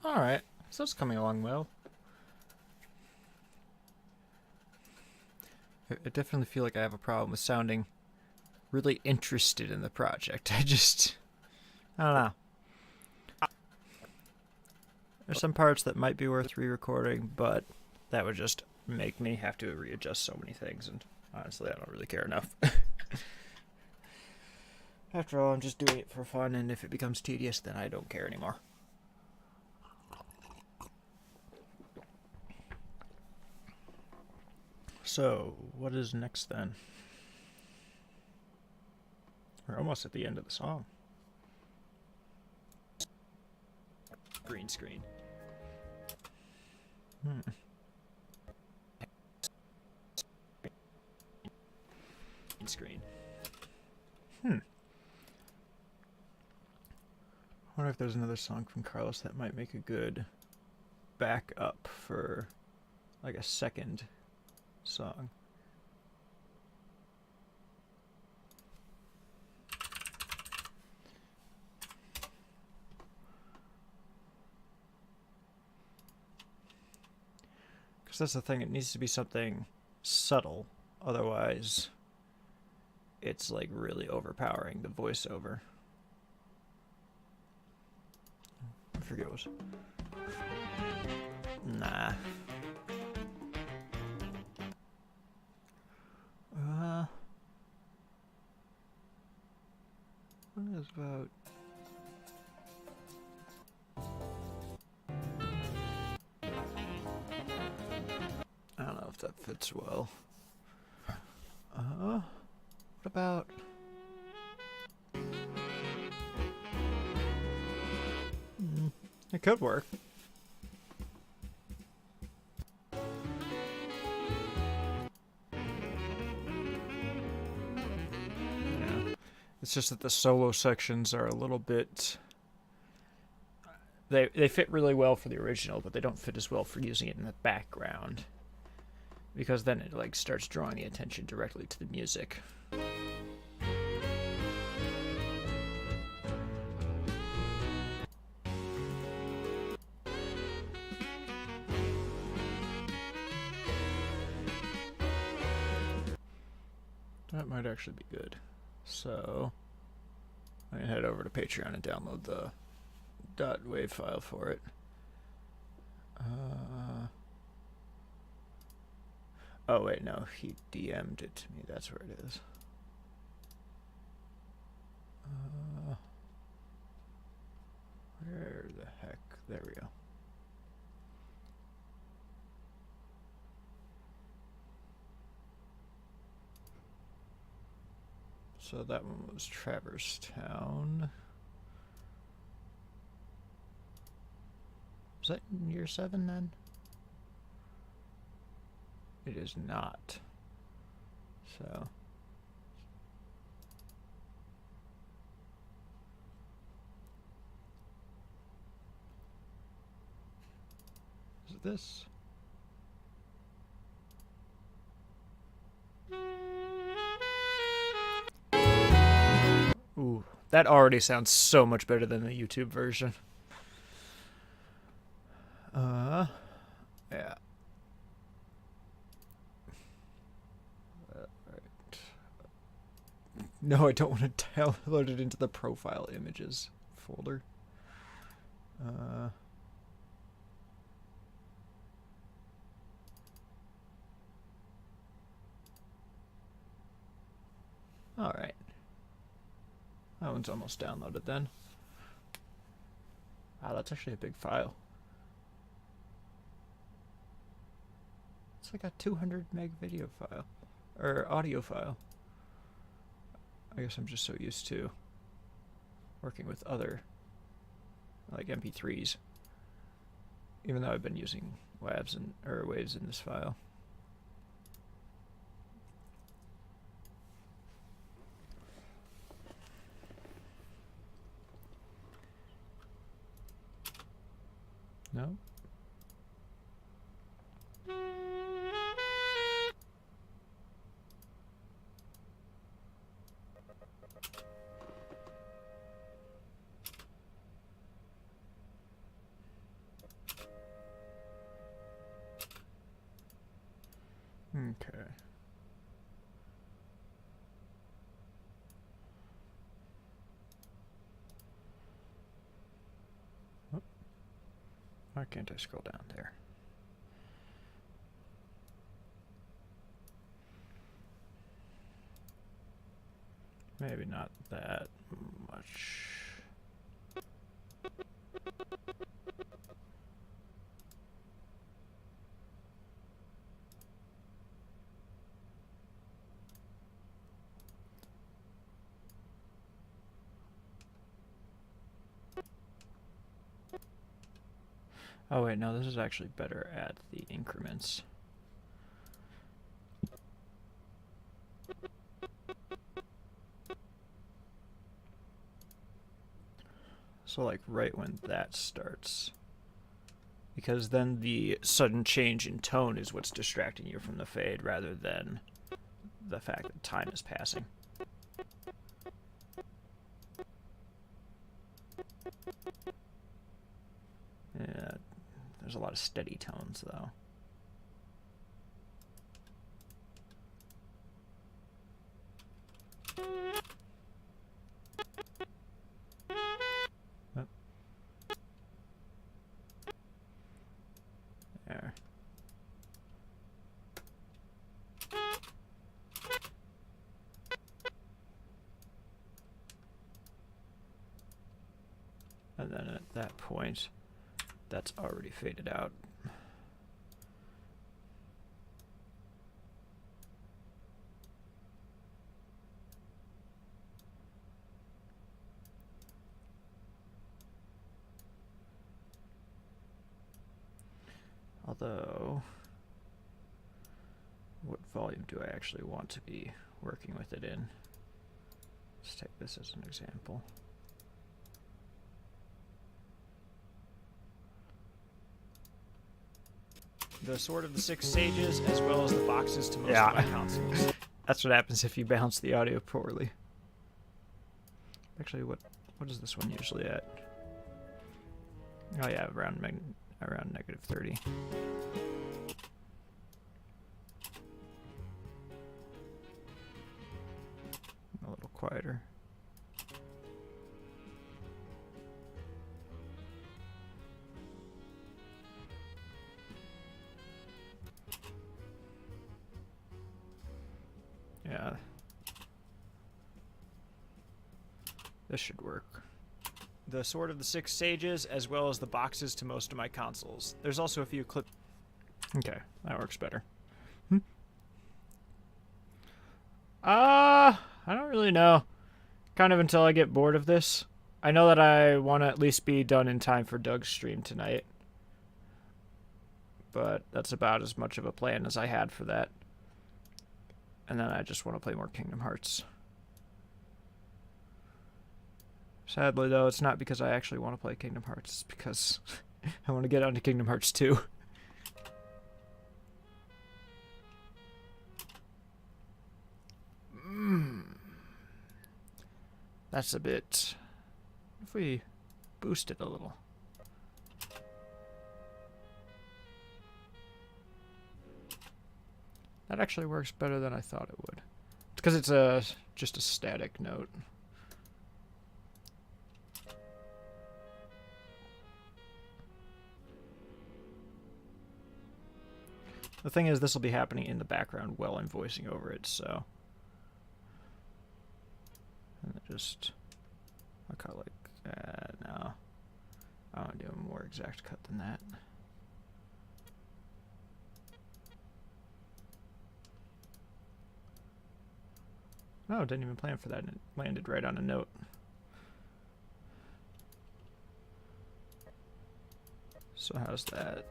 Alright, so it's coming along well. I definitely feel like I have a problem with sounding really interested in the project. I don't know. There's some parts that might be worth re-recording, but that would just make me have to readjust so many things, and honestly, I don't really care enough. After all, I'm just doing it for fun, and if it becomes tedious, then I don't care anymore. So, what is next then? We're almost at the end of the song. Green screen. Green screen. I wonder if there's another song from Carlos that might make a good backup for like a second song. Because that's the thing, it needs to be something subtle. Otherwise, it's like really overpowering the voiceover. I forget what. Nah. What is about? I don't know if that fits well. What about? It could work. It's just that the solo sections are a little bit... They fit really well for the original, but they don't fit as well for using it in the background. Because then it like starts drawing the attention directly to the music. That might actually be good. So, I can head over to Patreon and download the .wav file for it. Oh wait, no, he DM'd it to me. That's where it is. Where the heck? There we go. So that one was Traverse Town. Is that in year 7 then? It is not. So. Is it this? Ooh, that already sounds so much better than the YouTube version. Yeah. Right. No, I don't want to download it into the profile images folder. All right. That one's almost downloaded then. Wow, that's actually a big file. It's like a 200 meg video file. Or audio file. I guess I'm just so used to working with other, like MP3s. Even though I've been using WAVs or waves in this file. No? Okay. Oh. Why can't I scroll down there? Maybe not that much. Oh wait, no, this is actually better at the increments. So like right when that starts. Because then the sudden change in tone is what's distracting you from the fade rather than the fact that time is passing. Yeah, there's a lot of steady tones though. Oh. There. And then at that point, that's already faded out. Although, what volume do I actually want to be working with it in? Let's take this as an example. The Sword of the Six Sages, as well as the boxes to most of my consoles. That's what happens if you balance the audio poorly. Actually, what is this one usually at? Oh yeah, around negative 30. A little quieter. Yeah. This should work. The Sword of the Six Sages, as well as the boxes to most of my consoles. There's also a few clip... Okay, that works better. I don't really know. Kind of until I get bored of this. I know that I want to at least be done in time for Doug's stream tonight. But that's about as much of a plan as I had for that. And then I just want to play more Kingdom Hearts. Sadly, though, it's not because I actually want to play Kingdom Hearts. It's because I want to get onto Kingdom Hearts 2. That's a bit... If we boost it a little. That actually works better than I thought it would. It's because it's just a static note. The thing is, this will be happening in the background while I'm voicing over it, so... And just... I'll cut like... no. I want to do a more exact cut than that. Oh, didn't even plan for that, and it landed right on a note. So how's that?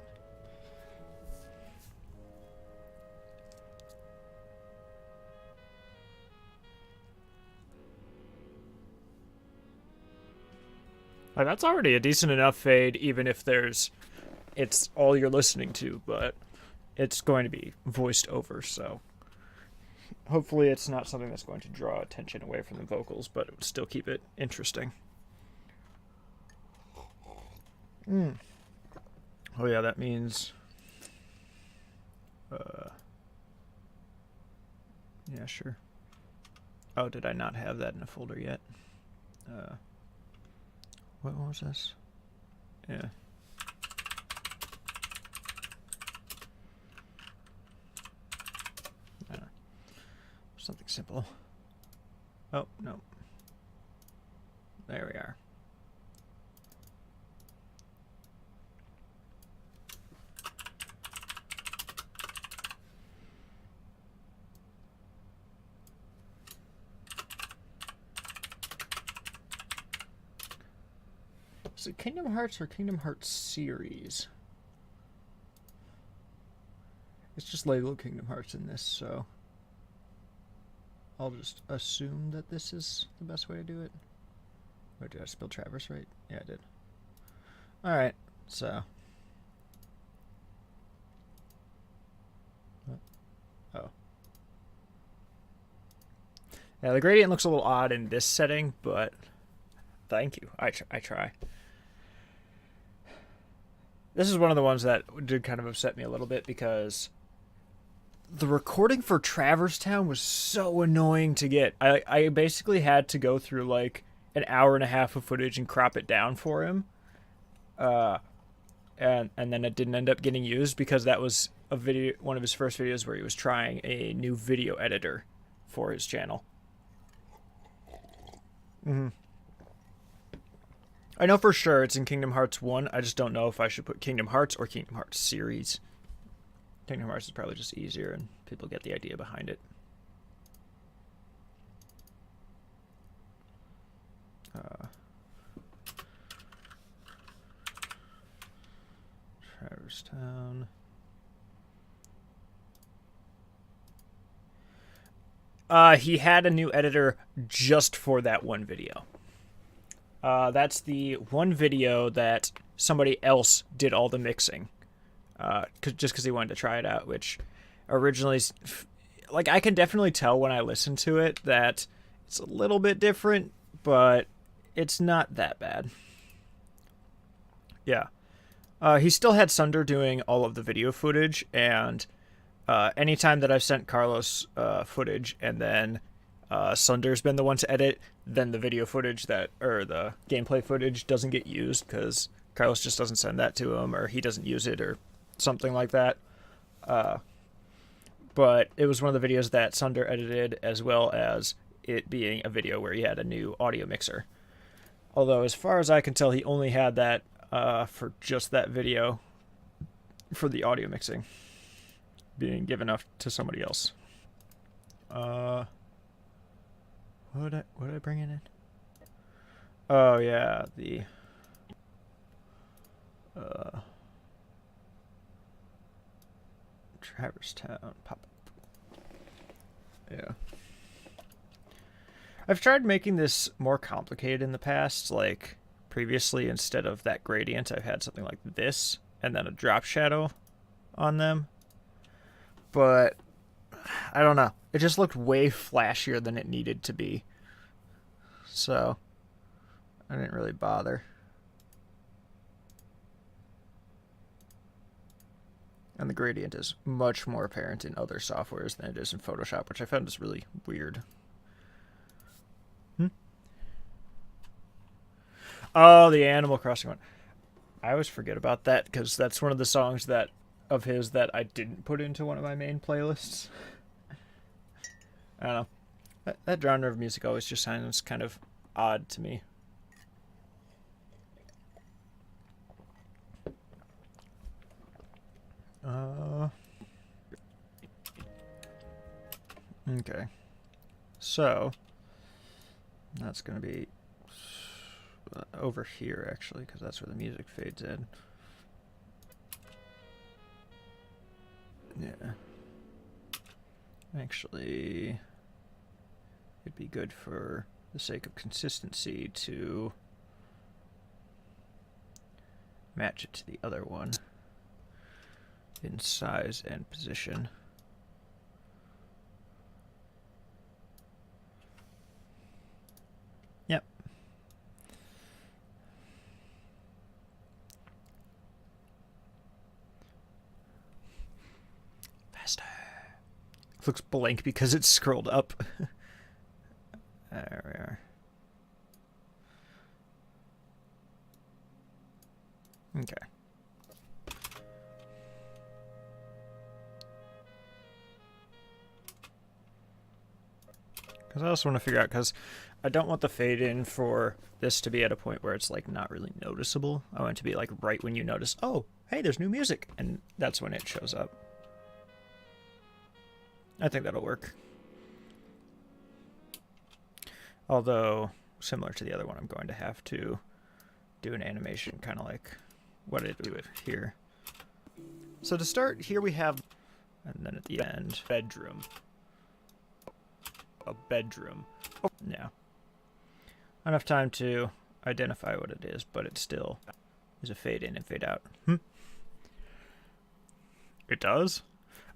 Like, that's already a decent enough fade, even if it's all you're listening to, but it's going to be voiced over, so hopefully it's not something that's going to draw attention away from the vocals, but it would still keep it interesting. Oh yeah, that means... yeah, sure. Oh, did I not have that in a folder yet? What was this? Yeah. Something simple. Oh, no. There we are. Is it Kingdom Hearts or Kingdom Hearts series? It's just labeled Kingdom Hearts in this, so I'll just assume that this is the best way to do it. Or did I spell Traverse right? Yeah, I did. Alright, so. Oh. Yeah, the gradient looks a little odd in this setting, but thank you. I try. This is one of the ones that did kind of upset me a little bit because the recording for Traverse Town was so annoying to get. I basically had to go through like an hour and a half of footage and crop it down for him. And then it didn't end up getting used because that was one of his first videos where he was trying a new video editor for his channel. I know for sure it's in Kingdom Hearts 1. I just don't know if I should put Kingdom Hearts or Kingdom Hearts series. Kingdom Hearts is probably just easier and people get the idea behind it. Traverse Town. He had a new editor just for that one video. That's the one video that somebody else did all the mixing. Just because he wanted to try it out, which originally, like, I can definitely tell when I listen to it that it's a little bit different, but it's not that bad. Yeah. He still had Sunder doing all of the video footage, and anytime that I've sent Carlos footage and then Sunder's been the one to edit, then the video footage or the gameplay footage doesn't get used because Carlos just doesn't send that to him, or he doesn't use it, or something like that. But it was one of the videos that Sunder edited, as well as it being a video where he had a new audio mixer. Although, as far as I can tell, he only had that for just that video for the audio mixing being given up to somebody else. What did I bring it in? Oh yeah, the Traverse Town pop-up. Yeah. I've tried making this more complicated in the past. Like, previously, instead of that gradient, I've had something like this, and then a drop shadow on them. But, I don't know. It just looked way flashier than it needed to be. So, I didn't really bother. And the gradient is much more apparent in other softwares than it is in Photoshop, which I found is really weird. Oh, the Animal Crossing one. I always forget about that because that's one of the songs of his that I didn't put into one of my main playlists. I don't know. That genre of music always just sounds kind of odd to me. Okay. So, that's going to be over here, actually, because that's where the music fades in. Yeah. Actually, it'd be good for the sake of consistency to match it to the other one in size and position. Yep. Faster. It looks blank because it's scrolled up. There we are. Okay. Because I also want to figure out, because I don't want the fade in for this to be at a point where it's like not really noticeable. I want it to be like right when you notice, oh, hey, there's new music, and that's when it shows up. I think that'll work. Although, similar to the other one, I'm going to have to do an animation kind of like what I do it here. So to start, here we have, and then at the end, bedroom. A bedroom. Oh, yeah. Enough time to identify what it is, but it still is a fade in and fade out. It does?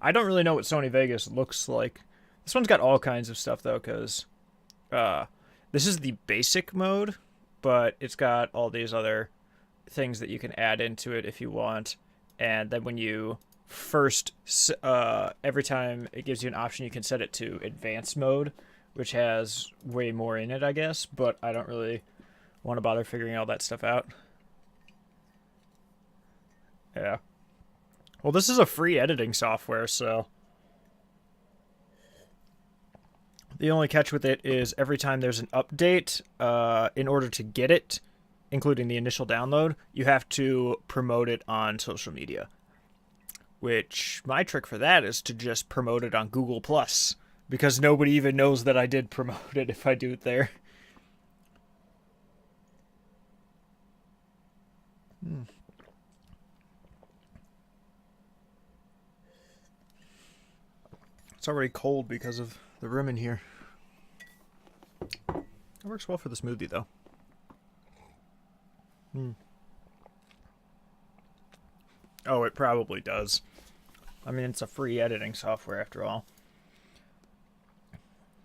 I don't really know what Sony Vegas looks like. This one's got all kinds of stuff, though, because this is the basic mode, but it's got all these other things that you can add into it if you want. And then when you every time it gives you an option, you can set it to advanced mode, which has way more in it, I guess, but I don't really want to bother figuring all that stuff out. Yeah. Well, this is a free editing software, so the only catch with it is every time there's an update, in order to get it, including the initial download, you have to promote it on social media. Which, my trick for that is to just promote it on Google+, because nobody even knows that I did promote it if I do it there. It's already cold because of the room in here. It works well for the smoothie, though. Oh, it probably does. I mean, it's a free editing software after all.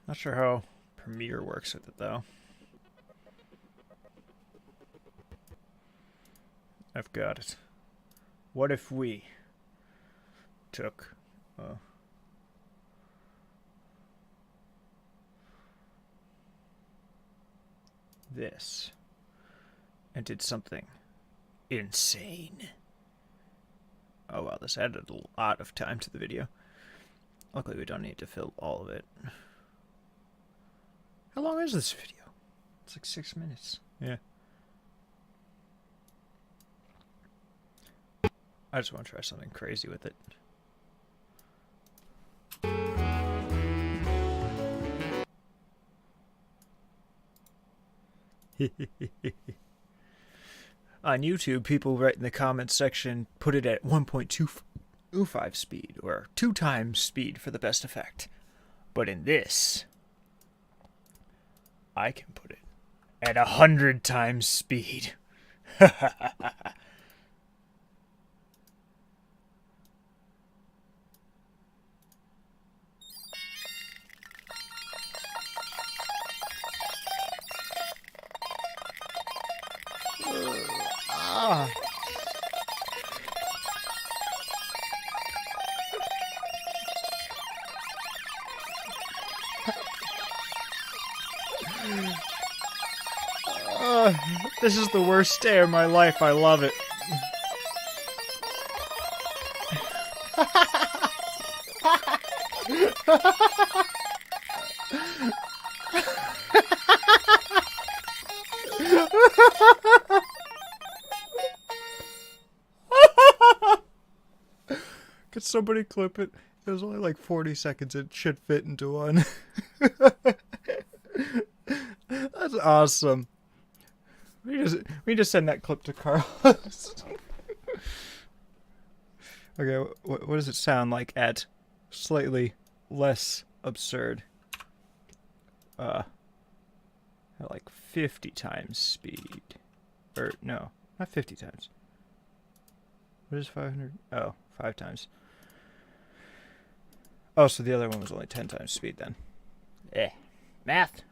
Not sure how Premiere works with it, though. I've got it. What if we took... this and did something insane. Oh wow, this added a lot of time to the video. Luckily we don't need to fill all of it. How long is this video? It's like 6 minutes. Yeah. I just want to try something crazy with it. On YouTube, people write in the comments section, put it at 1.25 speed, or 2 times speed for the best effect. But in this, I can put it at 100 times speed. This is the worst day of my life. I love it. Could somebody clip it? It was only like 40 seconds. It should fit into one. That's awesome. We just send that clip to Carlos. Okay, what does it sound like at slightly less absurd? At like 50 times speed. Or, no, not 50 times. What is 500? Oh, 5 times. Oh, so the other one was only 10 times speed then. Math.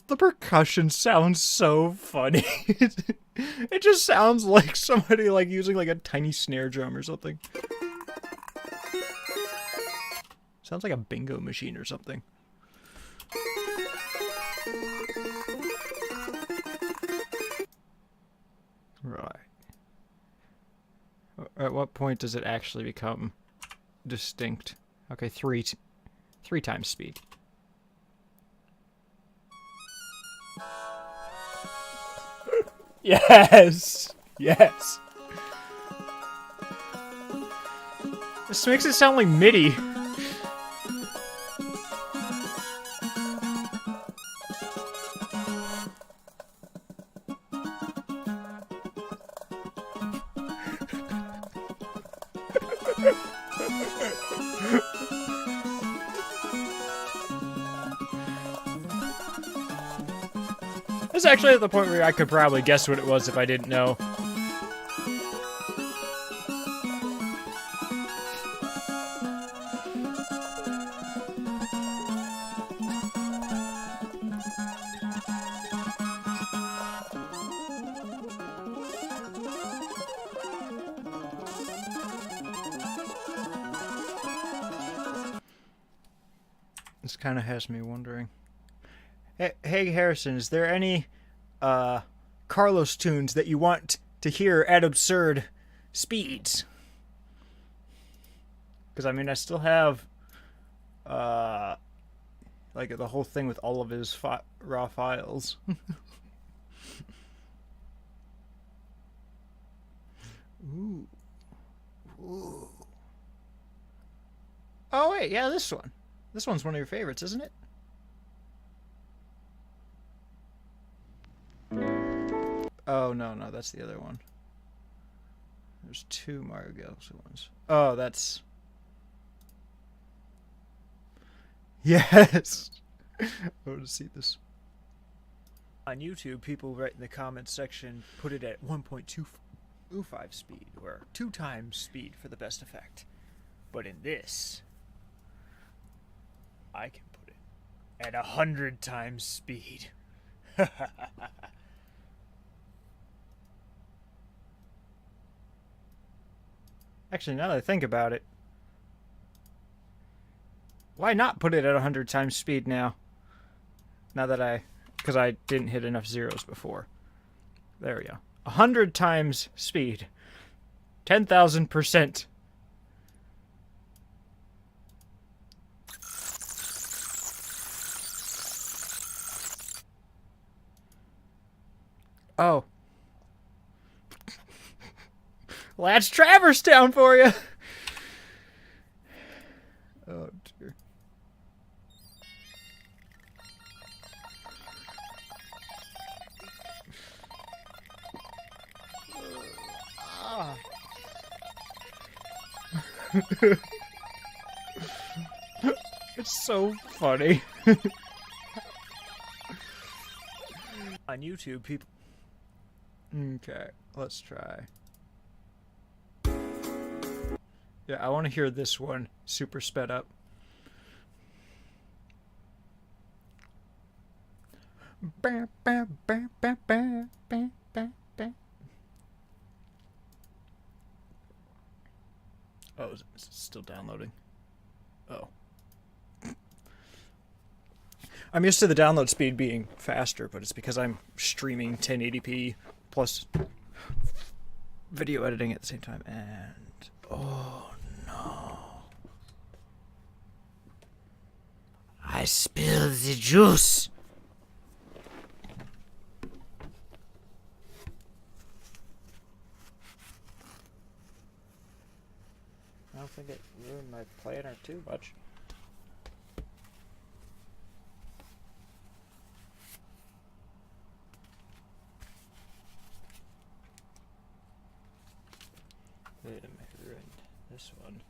The percussion sounds so funny. It just sounds like somebody like using like a tiny snare drum or something. Sounds like a bingo machine or something. Right. At what point does it actually become distinct? Okay, 3 times speed. Yes! Yes! This makes it sound like MIDI. It's actually at the point where I could probably guess what it was if I didn't know. This kind of has me wondering. Hey, Harrison, is there any Carlos tunes that you want to hear at absurd speeds? Because, I mean, I still have, like, the whole thing with all of his raw files. Ooh. Ooh. Oh, wait, yeah, this one. This one's one of your favorites, isn't it? Oh, no, that's the other one. There's two Mario Galaxy ones. Oh, that's... Yes! I want to see this. On YouTube, people write in the comments section, put it at 1.25 speed, or 2 times speed for the best effect. But in this, I can put it at 100 times speed. Actually, now that I think about it, why not put it at 100 times speed now? Now that because I didn't hit enough zeros before. There we go. 100 times speed. 10,000%. Oh. Well, that's Traverse Town for you. Oh, dear. It's so funny. On YouTube, people... Okay, let's try. Yeah, I want to hear this one super sped up. Oh, it's still downloading. Oh. I'm used to the download speed being faster, but it's because I'm streaming 1080p plus video editing at the same time. And oh no. I spilled the juice. I don't think it ruined my planner too much. Wait a minute, ruined this one.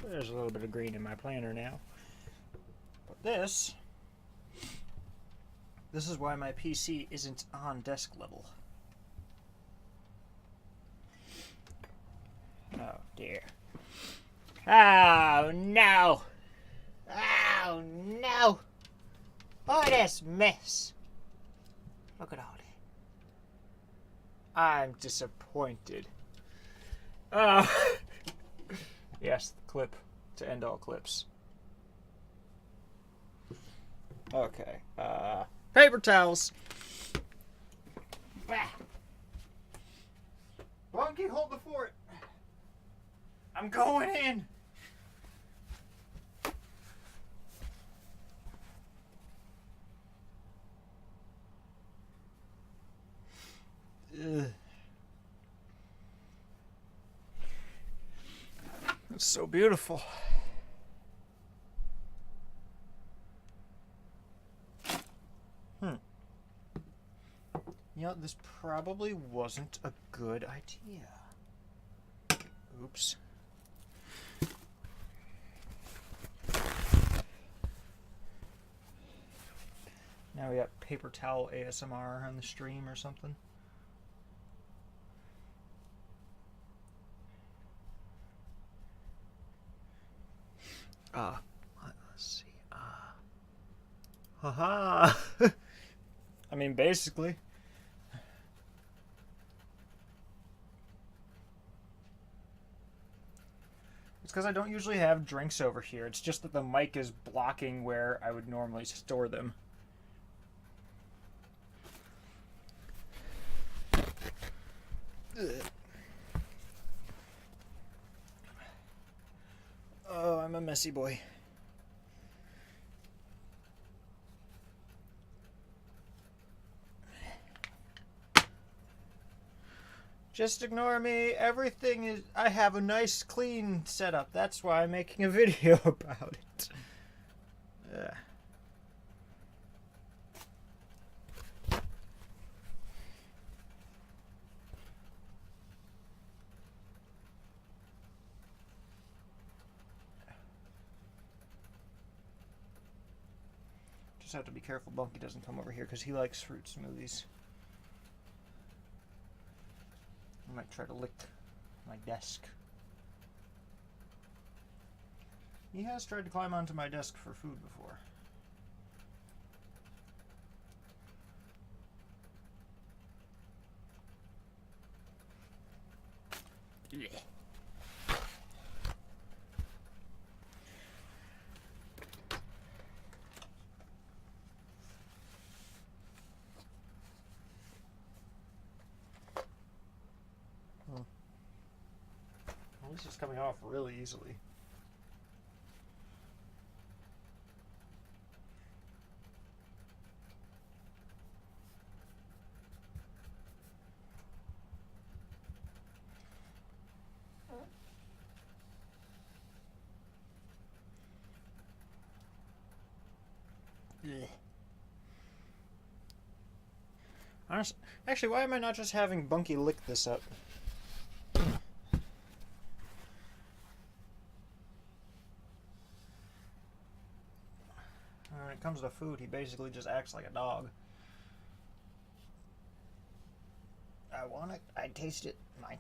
There's a little bit of green in my planner now. But this is why my PC isn't on desk level. Oh dear. Oh no! Oh no! Oh, this mess. Look at all that. I'm disappointed. Yes, the clip to end all clips. Okay, paper towels. Bunky, hold the fort. I'm going in. Ugh. It's so beautiful. You know, this probably wasn't a good idea. Oops. Now we got paper towel ASMR on the stream or something. Let's see. Haha. I mean, basically. It's because I don't usually have drinks over here. It's just that the mic is blocking where I would normally store them. Ugh. Oh, I'm a messy boy. Just ignore me. Everything is... I have a nice, clean setup. That's why I'm making a video about it. Ugh. Just have to be careful Bunky doesn't come over here because he likes fruit smoothies. I might try to lick my desk. He has tried to climb onto my desk for food before. Yeah. Well, this is coming off really easily. Honestly, actually, why am I not just having Bunky lick this up? When it comes to food, he basically just acts like a dog. I want it. I taste it. Mine.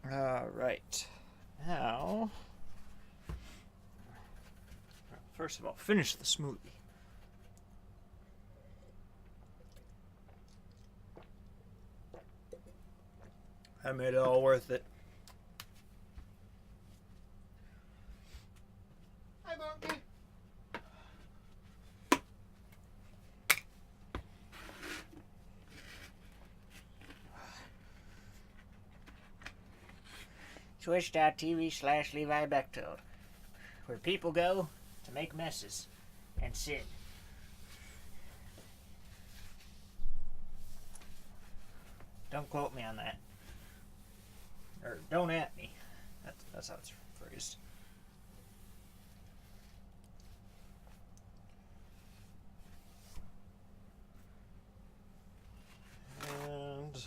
Alright. Now... First of all, finish the smoothie. I made it all worth it. Hi, Bunky. Twitch.tv/Levi Bechtold, where people go to make messes and sin. Don't quote me on that. Or don't at me. That's how it's phrased. And...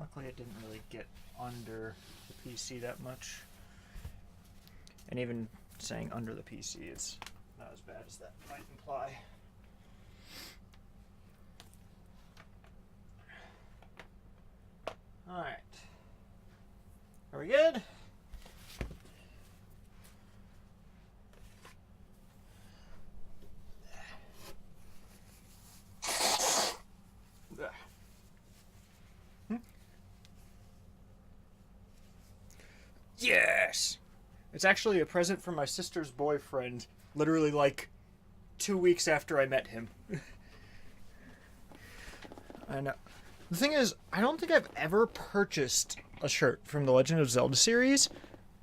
Luckily it didn't really get under the PC that much. And even saying under the PC is not as bad as that might imply. Alright. Are we good? Yes! It's actually a present from my sister's boyfriend, literally like 2 weeks after I met him. I know. The thing is, I don't think I've ever purchased a shirt from the Legend of Zelda series,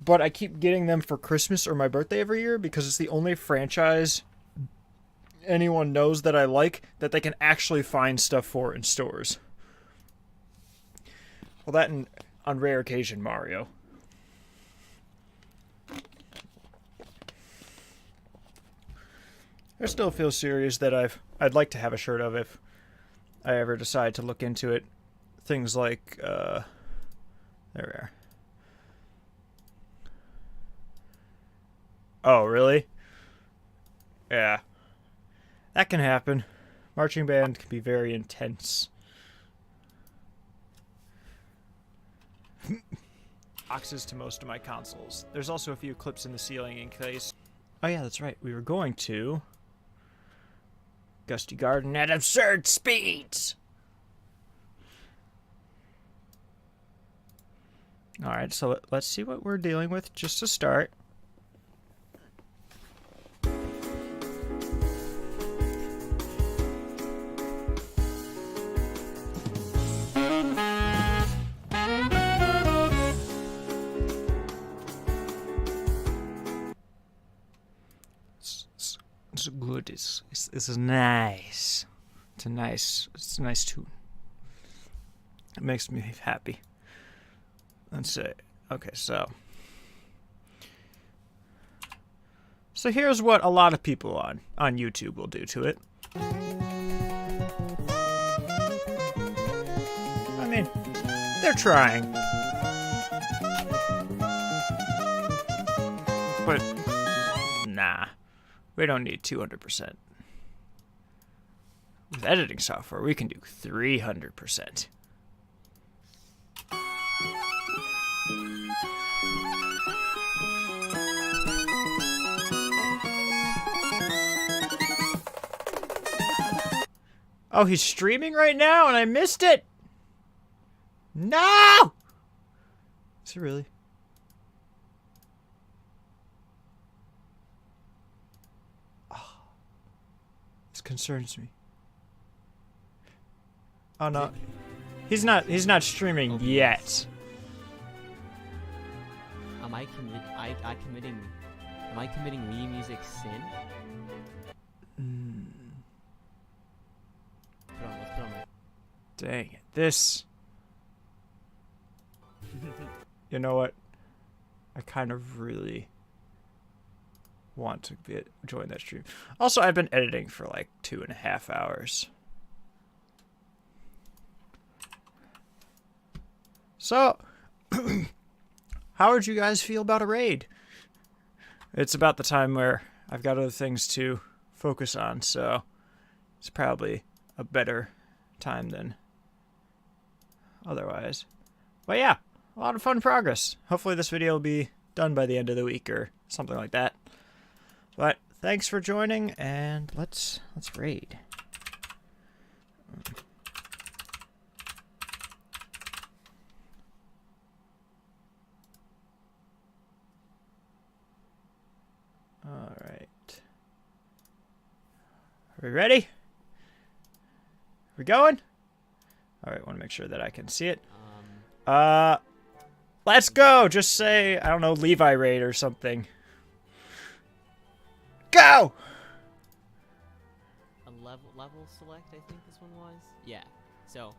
but I keep getting them for Christmas or my birthday every year because it's the only franchise anyone knows that I like that they can actually find stuff for in stores. Well, that and on rare occasion Mario. I still feel serious that I'd like to have a shirt of if I ever decide to look into it. Things like there we are. Oh, really? Yeah. That can happen. Marching band can be very intense. Boxes to most of my consoles. There's also a few clips in the ceiling in case. Oh yeah, that's right. We were going to Gusty Garden at absurd speeds. All right, so let's see what we're dealing with just to start. It's good. It's nice. It's a nice tune. It makes me happy. Let's see. Okay, so here's what a lot of people on YouTube will do to it. I mean, they're trying. But nah. We don't need 200%. With editing software, we can do 300%. Oh, he's streaming right now and I missed it! No! Is he really? Concerns me. Oh no. He's not streaming yet. Am I committing Wii Music sin? Let's put on my... Dang it. This. You know what? I kind of really want to join that stream. Also, I've been editing for like 2.5 hours. So, how would you guys feel about a raid? It's about the time where I've got other things to focus on, so it's probably a better time than otherwise. But yeah, a lot of fun progress. Hopefully this video will be done by the end of the week or something like that. But thanks for joining, and let's raid. All right. Are we ready? We going? All right, want to make sure that I can see it. Let's go. Just say, I don't know, Levi raid or something. Go! A level select, I think this one was. Yeah. So